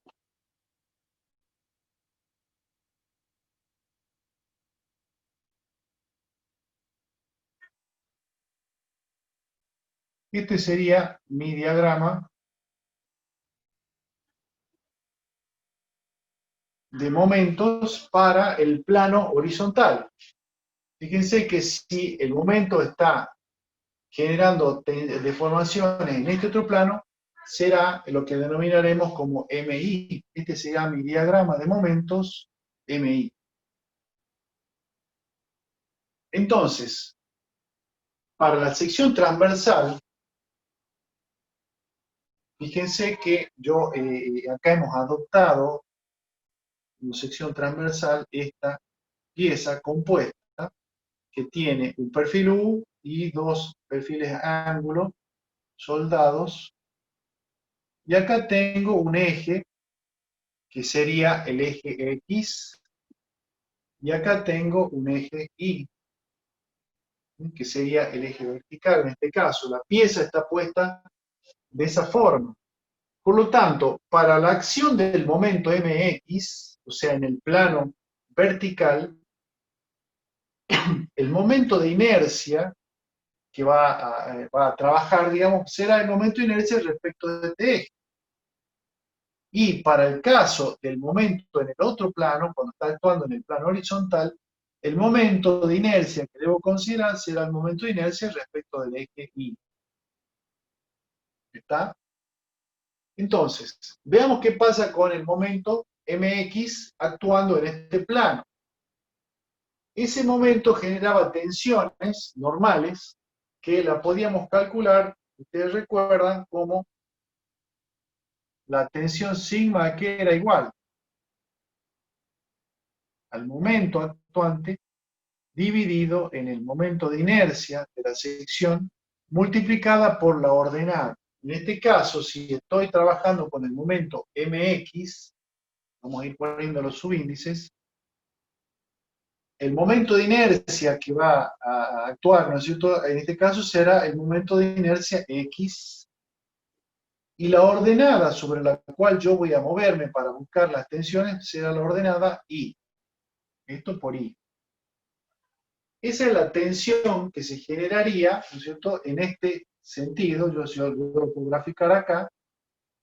Este sería mi diagrama de momentos para el plano horizontal. Fíjense que si el momento está generando deformaciones en este otro plano, será lo que denominaremos como MI. Este será mi diagrama de momentos MI. Entonces, para la sección transversal, fíjense que acá hemos adoptado como sección transversal esta pieza compuesta que tiene un perfil U y dos perfiles ángulo soldados. Y acá tengo un eje que sería el eje X, y acá tengo un eje Y, que sería el eje vertical. En este caso, la pieza está puesta de esa forma. Por lo tanto, para la acción del momento mx, o sea, en el plano vertical, el momento de inercia que va a trabajar, digamos, será el momento de inercia respecto de este eje. Y para el caso del momento en el otro plano, cuando está actuando en el plano horizontal, el momento de inercia que debo considerar será el momento de inercia respecto del eje Y. ¿Está? Entonces, veamos qué pasa con el momento mx actuando en este plano. Ese momento generaba tensiones normales que la podíamos calcular, ustedes recuerdan, como la tensión sigma que era igual al momento actuante dividido en el momento de inercia de la sección multiplicada por la ordenada. En este caso, si estoy trabajando con el momento mx, vamos a ir poniendo los subíndices, el momento de inercia que va a actuar, ¿no es cierto? En este caso será el momento de inercia x, y la ordenada sobre la cual yo voy a moverme para buscar las tensiones será la ordenada y. Esto por y. Esa es la tensión que se generaría, ¿no es cierto?, en este sentido. Yo lo puedo graficar acá,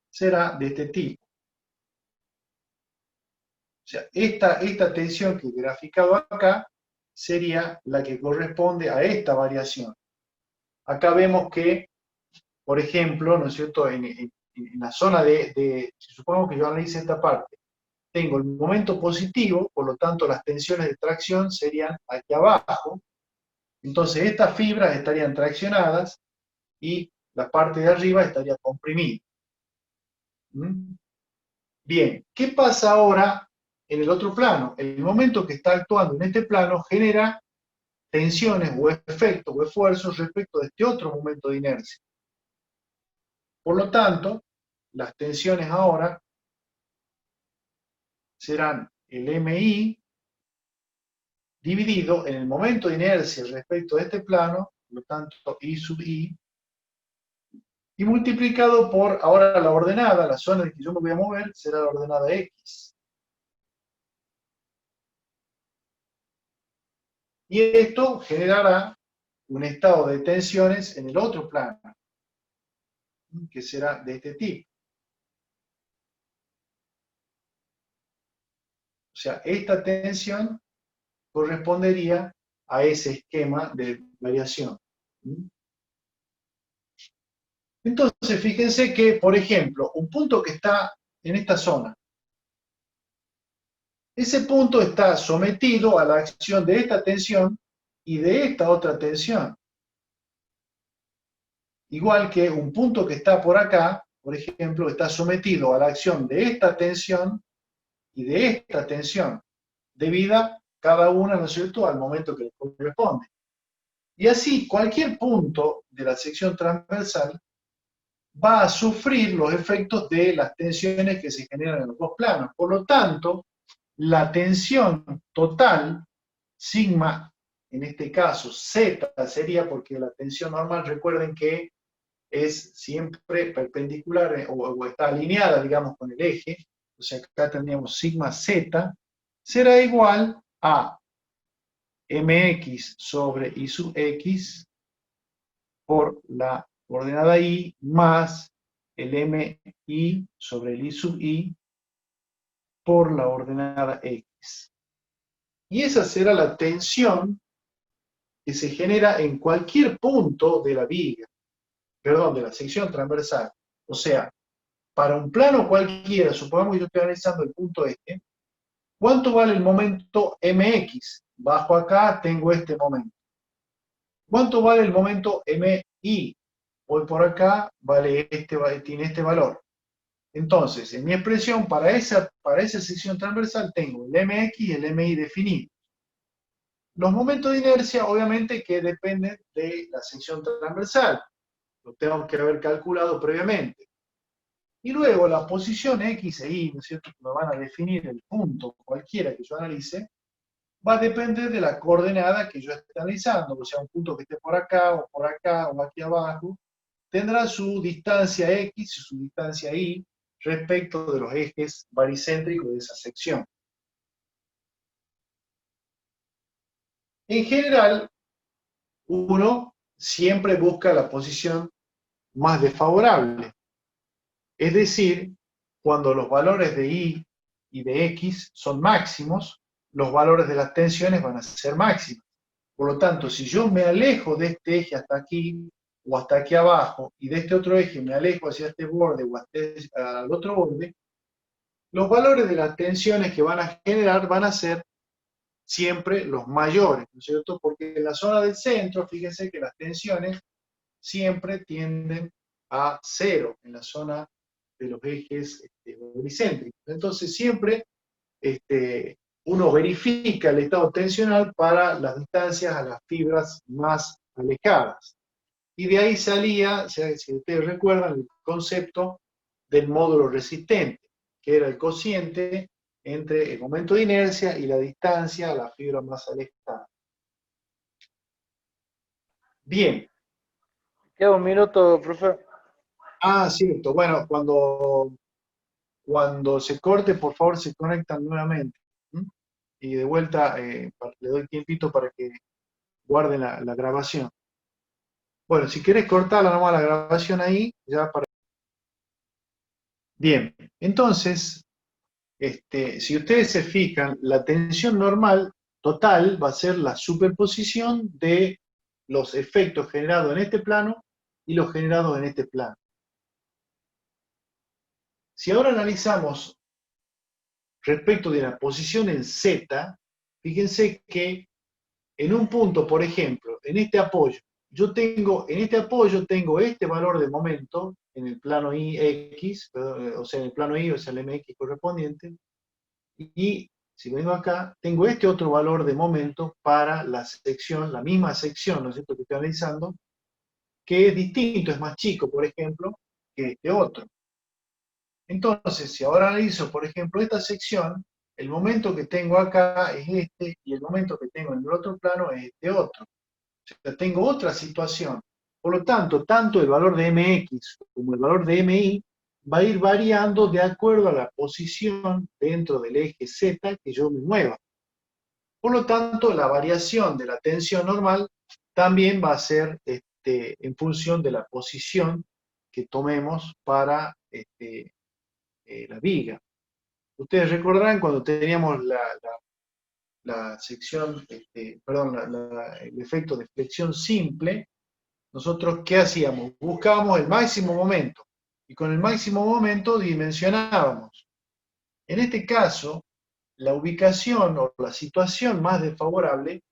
será de este tipo. O sea, esta tensión que he graficado acá sería la que corresponde a esta variación. Acá vemos que, por ejemplo, ¿no es cierto?, en la zona si supongamos que yo analice esta parte, tengo el momento positivo, por lo tanto las tensiones de tracción serían aquí abajo. Entonces estas fibras estarían traccionadas y la parte de arriba estaría comprimida. ¿Mm? Bien, ¿qué pasa ahora en el otro plano? El momento que está actuando en este plano genera tensiones o efectos o esfuerzos respecto de este otro momento de inercia. Por lo tanto, las tensiones ahora serán el MI dividido en el momento de inercia respecto de este plano, por lo tanto I sub I, y multiplicado por, ahora la ordenada, la zona en que yo me voy a mover, será la ordenada X. Y esto generará un estado de tensiones en el otro plano, que será de este tipo. O sea, esta tensión correspondería a ese esquema de variación. Entonces, fíjense que, por ejemplo, un punto que está en esta zona, ese punto está sometido a la acción de esta tensión y de esta otra tensión. Igual que un punto que está por acá, por ejemplo, está sometido a la acción de esta tensión y de esta tensión, debida cada una, ¿no es cierto?, al momento que le corresponde. Y así, cualquier punto de la sección transversal va a sufrir los efectos de las tensiones que se generan en los dos planos. Por lo tanto, la tensión total, sigma, en este caso Z sería, porque la tensión normal, recuerden que es siempre perpendicular o está alineada, digamos, con el eje, o sea, acá tendríamos sigma Z, será igual a mx sobre I sub x por la ordenada Y más el mi sobre el I sub I por la ordenada X. Y esa será la tensión que se genera en cualquier punto de la viga, perdón, de la sección transversal. O sea, para un plano cualquiera, supongamos que yo estoy analizando el punto este, ¿cuánto vale el momento mx? Bajo acá tengo este momento. ¿Cuánto vale el momento mi? Voy por acá, tiene este valor. Entonces, en mi expresión, para esa sección transversal tengo el mx y el mi definidos. Los momentos de inercia, obviamente, que dependen de la sección transversal. Lo tengo que haber calculado previamente. Y luego la posición X e Y, ¿no es cierto?, que me van a definir el punto cualquiera que yo analice, va a depender de la coordenada que yo esté analizando, o sea, un punto que esté por acá, o aquí abajo, tendrá su distancia X y su distancia Y respecto de los ejes baricéntricos de esa sección. En general, uno siempre busca la posición más desfavorable. Es decir, cuando los valores de Y y de X son máximos, los valores de las tensiones van a ser máximos. Por lo tanto, si yo me alejo de este eje hasta aquí, o hasta aquí abajo, y de este otro eje me alejo hacia este borde o hasta al otro borde, los valores de las tensiones que van a generar van a ser siempre los mayores, ¿no es cierto? Porque en la zona del centro, fíjense que las tensiones siempre tienden a cero en la zona de los ejes baricéntricos. Entonces siempre uno verifica el estado tensional para las distancias a las fibras más alejadas. Y de ahí salía, si ustedes recuerdan, el concepto del módulo resistente, que era el cociente entre el momento de inercia y la distancia a la fibra más alejada. Bien. Queda un minuto, profe. Ah, cierto. Bueno, cuando se corte, por favor, se conectan nuevamente. Y de vuelta le doy tiempito para que guarden la grabación. Bueno, si querés cortarla nomás la grabación ahí, ya para... Bien, entonces, si ustedes se fijan, la tensión normal total va a ser la superposición de los efectos generados en este plano y los generados en este plano. Si ahora analizamos respecto de la posición en Z, fíjense que en un punto, por ejemplo, en este apoyo, en este apoyo tengo este valor de momento en el plano IX, o sea, en el plano Y, o sea, el MX correspondiente, y si vengo acá, tengo este otro valor de momento para la sección, la misma sección, ¿no es cierto?, que estoy analizando, que es distinto, es más chico, por ejemplo, que este otro. Entonces, si ahora analizo, por ejemplo, esta sección, el momento que tengo acá es este, y el momento que tengo en el otro plano es este otro. O sea, tengo otra situación. Por lo tanto, tanto el valor de MX como el valor de MI va a ir variando de acuerdo a la posición dentro del eje Z que yo me mueva. Por lo tanto, la variación de la tensión normal también va a ser en función de la posición que tomemos para la viga. Ustedes recordarán cuando teníamos la sección, el efecto de flexión simple, nosotros, ¿qué hacíamos? Buscábamos el máximo momento, y con el máximo momento dimensionábamos. En este caso, la ubicación o la situación más desfavorable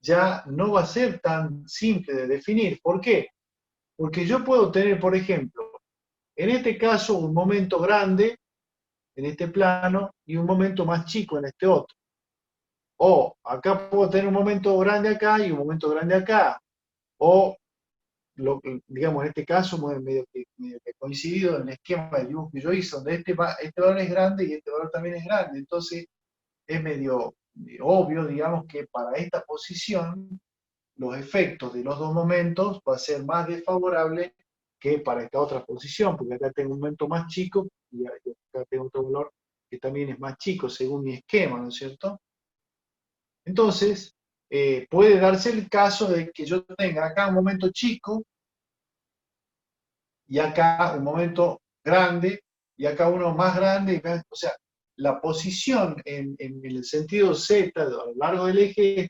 ya no va a ser tan simple de definir. ¿Por qué? Porque yo puedo tener, por ejemplo, en este caso, un momento grande en este plano y un momento más chico en este otro. O acá puedo tener un momento grande acá y un momento grande acá. O, digamos, en este caso, medio que coincidido en el esquema de dibujo que yo hice, donde este valor es grande y este valor también es grande. Entonces, es medio obvio, digamos, que para esta posición, los efectos de los dos momentos va a ser más desfavorable que para esta otra posición, porque acá tengo un momento más chico y acá tengo otro valor que también es más chico según mi esquema, ¿no es cierto? Entonces, puede darse el caso de que yo tenga acá un momento chico y acá un momento grande y acá uno más grande, o sea, la posición en el sentido Z a lo largo del eje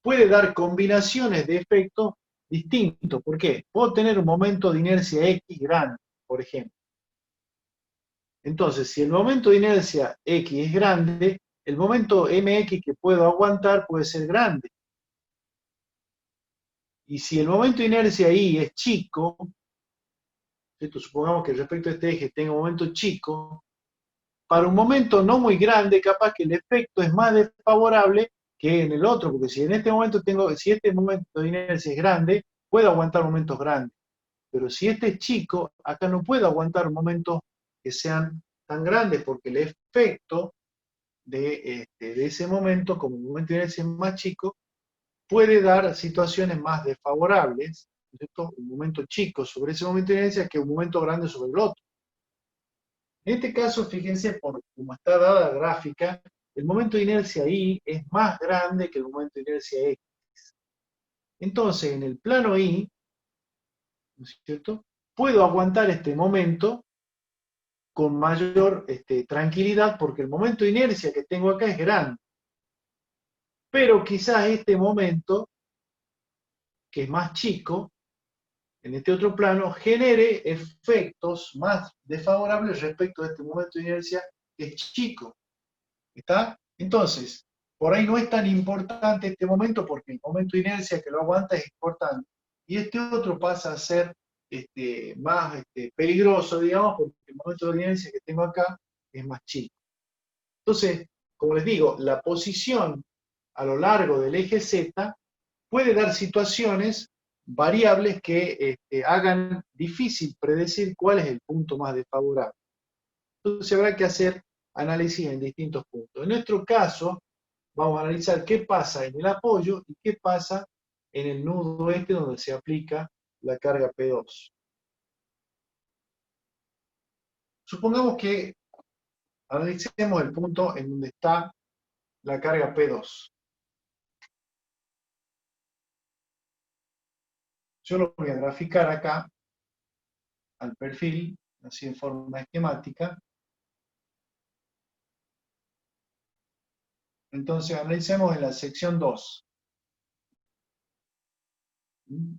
puede dar combinaciones de efectos distintos. ¿Por qué? Puedo tener un momento de inercia X grande, por ejemplo. Entonces, si el momento de inercia X es grande, el momento MX que puedo aguantar puede ser grande. Y si el momento de inercia Y es chico, ¿cierto? Supongamos que respecto a este eje tengo un momento chico, para un momento no muy grande, capaz que el efecto es más desfavorable que en el otro, porque si en este momento si este momento de inercia es grande, puedo aguantar momentos grandes. Pero si este es chico, acá no puedo aguantar momentos que sean tan grandes, porque el efecto de ese momento, como el momento de inercia es más chico, puede dar situaciones más desfavorables ¿no es cierto? Un momento chico sobre ese momento de inercia que un momento grande sobre el otro. En este caso, fíjense, por cómo está dada la gráfica, el momento de inercia Y es más grande que el momento de inercia X. Entonces, en el plano Y, ¿no es cierto?, puedo aguantar este momento con mayor tranquilidad porque el momento de inercia que tengo acá es grande. Pero quizás este momento, que es más chico, en este otro plano, genere efectos más desfavorables respecto a este momento de inercia que es chico. ¿Está? Entonces, por ahí no es tan importante este momento porque el momento de inercia que lo aguanta es importante. Y este otro pasa a ser más peligroso, digamos, porque el momento de inercia que tengo acá es más chico. Entonces, como les digo, la posición a lo largo del eje Z puede dar situaciones variables que hagan difícil predecir cuál es el punto más desfavorable. Entonces habrá que hacer análisis en distintos puntos. En nuestro caso, vamos a analizar qué pasa en el apoyo y qué pasa en el nudo donde se aplica la carga P2. Supongamos que analicemos el punto en donde está la carga P2. Yo lo voy a graficar acá al perfil, así en forma esquemática. Entonces analicemos en la sección 2.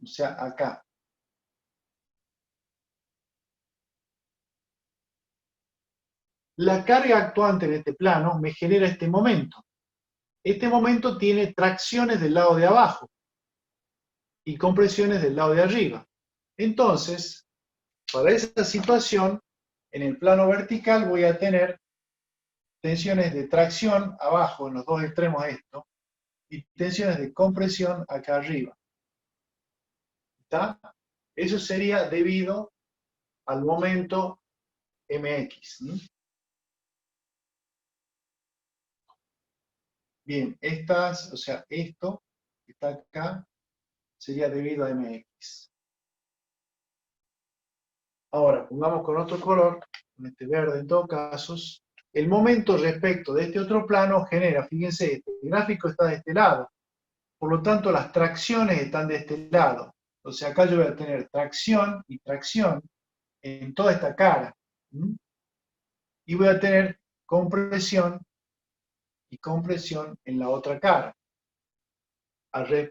O sea, acá. La carga actuante en este plano me genera este momento. Este momento tiene tracciones del lado de abajo y compresiones del lado de arriba. Entonces, para esa situación, en el plano vertical voy a tener tensiones de tracción abajo, en los dos extremos esto, y tensiones de compresión acá arriba. ¿Está? Eso sería debido al momento mx. Bien, o sea, esto que está acá sería debido a mx. Ahora, pongamos con otro color, con este verde en todos casos. El momento respecto de este otro plano genera, fíjense, este gráfico está de este lado. Por lo tanto, las tracciones están de este lado. Entonces acá yo voy a tener tracción y tracción en toda esta cara. Y voy a tener compresión y compresión en la otra cara.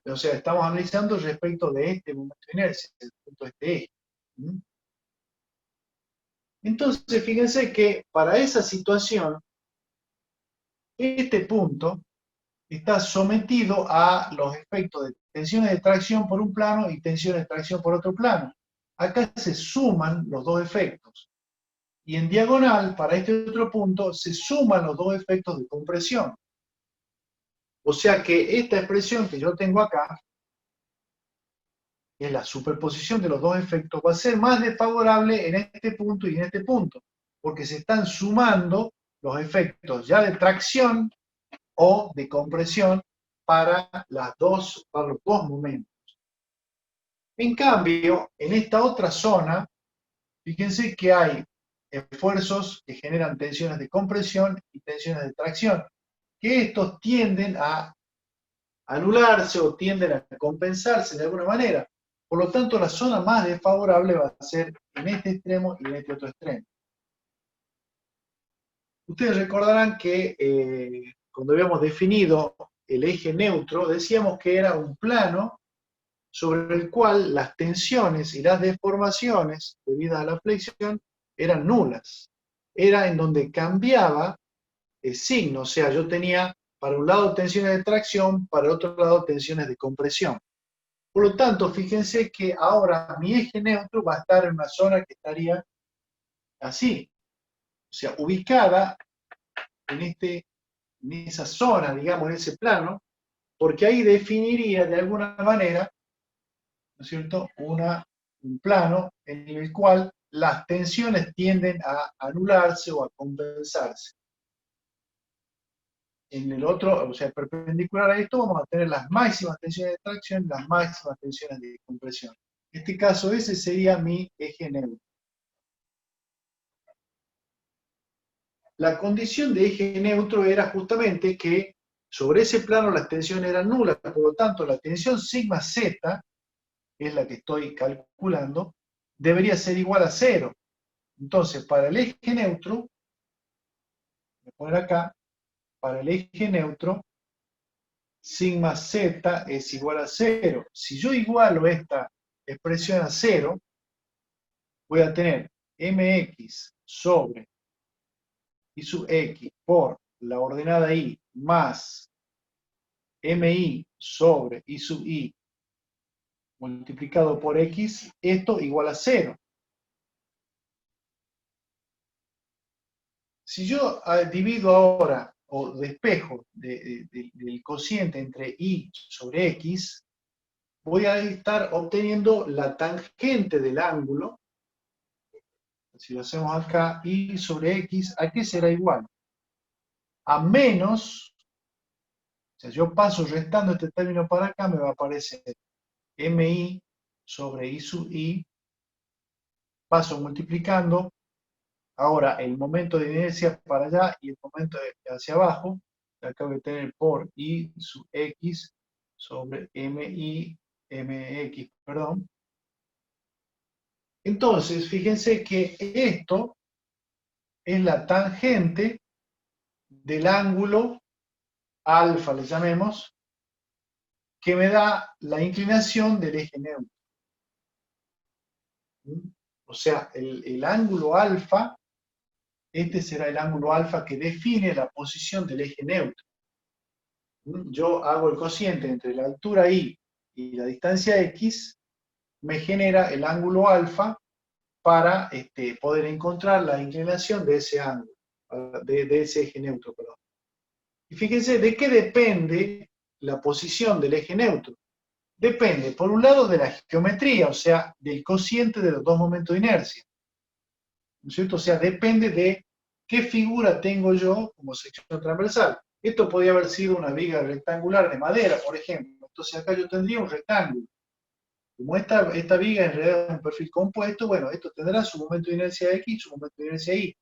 O sea, estamos analizando respecto de este momento de inercia, respecto de este eje. Entonces, fíjense que para esa situación, este punto está sometido a los efectos de tensiones de tracción por un plano y tensiones de tracción por otro plano. Acá se suman los dos efectos. Y en diagonal, para este otro punto, se suman los dos efectos de compresión. O sea que esta expresión que yo tengo acá, que es la superposición de los dos efectos, va a ser más desfavorable en este punto y en este punto, porque se están sumando los efectos ya de tracción o de compresión para los dos momentos. En cambio, en esta otra zona, fíjense que hay esfuerzos que generan tensiones de compresión y tensiones de tracción, que estos tienden a anularse o tienden a compensarse de alguna manera. Por lo tanto, la zona más desfavorable va a ser en este extremo y en este otro extremo. Ustedes recordarán que cuando habíamos definido el eje neutro, decíamos que era un plano sobre el cual las tensiones y las deformaciones debidas a la flexión eran nulas. Era en donde cambiaba el signo, o sea, yo tenía para un lado tensiones de tracción, para el otro lado tensiones de compresión. Por lo tanto, fíjense que ahora mi eje neutro va a estar en una zona que estaría así, o sea, ubicada en esa zona, digamos, en ese plano, porque ahí definiría de alguna manera, ¿no es cierto?, un plano en el cual las tensiones tienden a anularse o a compensarse. En el otro, o sea, perpendicular a esto, vamos a tener las máximas tensiones de tracción y las máximas tensiones de compresión. En este caso, ese sería mi eje neutro. La condición de eje neutro era justamente que sobre ese plano las tensiones eran nulas, por lo tanto la tensión sigma z, que es la que estoy calculando, debería ser igual a 0. Entonces, para el eje neutro, voy a poner acá, para el eje neutro, sigma z es igual a 0. Si yo igualo esta expresión a 0, voy a tener mx sobre y sub x por la ordenada y más mi sobre y sub i multiplicado por x, esto igual a 0. Si yo divido ahora, o despejo del cociente entre y sobre x, voy a estar obteniendo la tangente del ángulo. Si lo hacemos acá, y sobre x, ¿a qué será igual? A menos, o sea, yo paso restando este término para acá, me va a aparecer mi sobre i sub i, paso multiplicando, ahora el momento de inercia para allá y el momento hacia abajo, acá voy a tener por i sub x sobre mx, perdón. Entonces, fíjense que esto es la tangente del ángulo alfa, le llamemos, que me da la inclinación del eje neutro. O sea, el ángulo alfa, este será el ángulo alfa que define la posición del eje neutro. Yo hago el cociente entre la altura y la distancia x, me genera el ángulo alfa para poder encontrar la inclinación de ese ángulo, de ese eje neutro, perdón. Y fíjense, ¿de qué depende la posición del eje neutro? Depende, por un lado, de la geometría, o sea, del cociente de los dos momentos de inercia. ¿No es cierto? O sea, depende de qué figura tengo yo como sección transversal. Esto podría haber sido una viga rectangular de madera, por ejemplo. Entonces acá yo tendría un rectángulo. Como esta viga en realidad es un perfil compuesto, bueno, esto tendrá su momento de inercia X y su momento de inercia Y.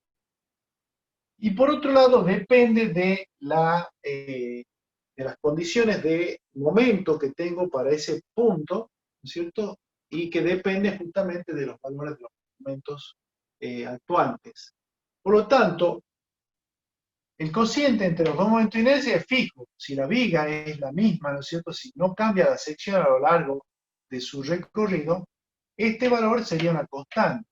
Y por otro lado, depende de las condiciones de momento que tengo para ese punto, ¿no es cierto? Y que depende justamente de los valores de los momentos actuantes. Por lo tanto, el cociente entre los dos momentos de inercia es fijo. Si la viga es la misma, ¿no es cierto? Si no cambia la sección a lo largo de su recorrido, este valor sería una constante.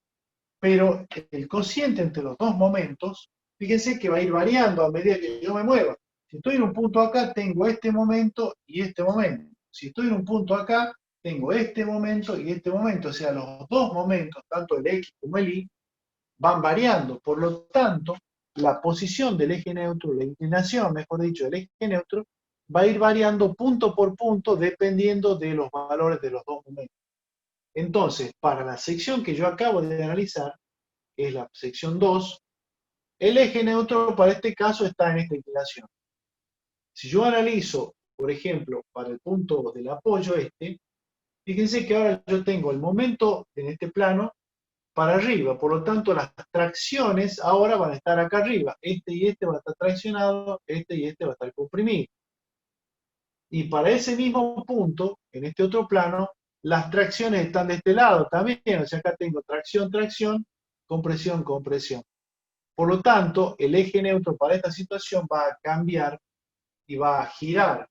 Pero el cociente entre los dos momentos, fíjense que va a ir variando a medida que yo me mueva. Si estoy en un punto acá, tengo este momento y este momento. Si estoy en un punto acá, tengo este momento y este momento. O sea, los dos momentos, tanto el X como el Y, van variando. Por lo tanto, la posición del eje neutro, la inclinación, mejor dicho, del eje neutro, va a ir variando punto por punto dependiendo de los valores de los dos momentos. Entonces, para la sección que yo acabo de analizar, que es la sección 2, el eje neutro para este caso está en esta inclinación. Si yo analizo, por ejemplo, para el punto del apoyo fíjense que ahora yo tengo el momento en este plano para arriba, por lo tanto las tracciones ahora van a estar acá arriba. Este y este va a estar traccionado, este y este va a estar comprimido. Y para ese mismo punto, en este otro plano, las tracciones están de este lado también. O sea, acá tengo tracción, tracción, compresión, compresión. Por lo tanto, el eje neutro para esta situación va a cambiar y va a girar.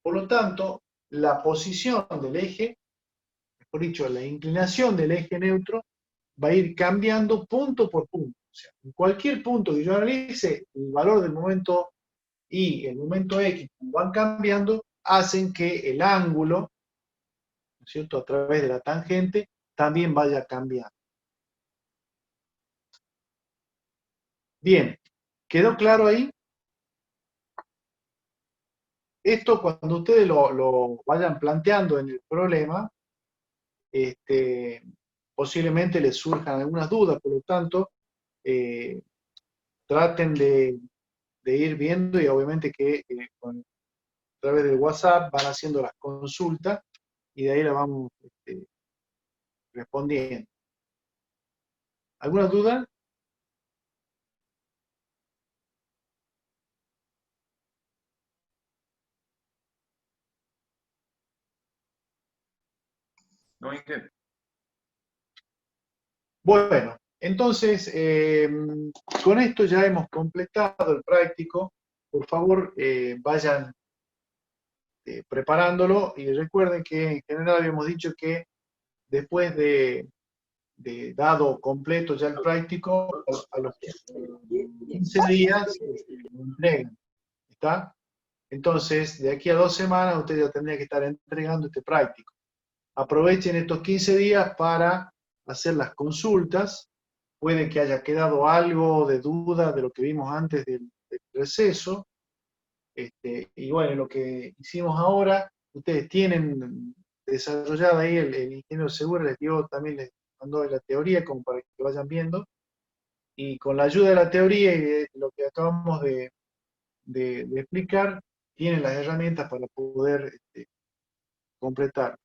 Por lo tanto, la posición del eje, mejor dicho, la inclinación del eje neutro, va a ir cambiando punto por punto. O sea, en cualquier punto que yo analice, el valor del momento Y y el momento X van cambiando, hacen que el ángulo, ¿no es cierto?, a través de la tangente, también vaya cambiando. Bien, ¿quedó claro ahí? Esto cuando ustedes lo vayan planteando en el problema, posiblemente les surjan algunas dudas, por lo tanto, traten de ir viendo y obviamente que a través del WhatsApp van haciendo las consultas y de ahí la vamos respondiendo. ¿Alguna duda? No, Inge. Bueno, entonces, con esto ya hemos completado el práctico. Por favor, vayan preparándolo y recuerden que en general habíamos dicho que después de dado completo ya el práctico, a los 15 días lo entregan, ¿está? Entonces, de aquí a 2 semanas ustedes ya tendrían que estar entregando este práctico. Aprovechen estos 15 días para hacer las consultas. Puede que haya quedado algo de duda de lo que vimos antes del receso. Y bueno, lo que hicimos ahora, ustedes tienen desarrollada ahí, el ingeniero Segura les dio, también les mandó la teoría como para que vayan viendo. Y con la ayuda de la teoría y de lo que acabamos de explicar, tienen las herramientas para poder completar.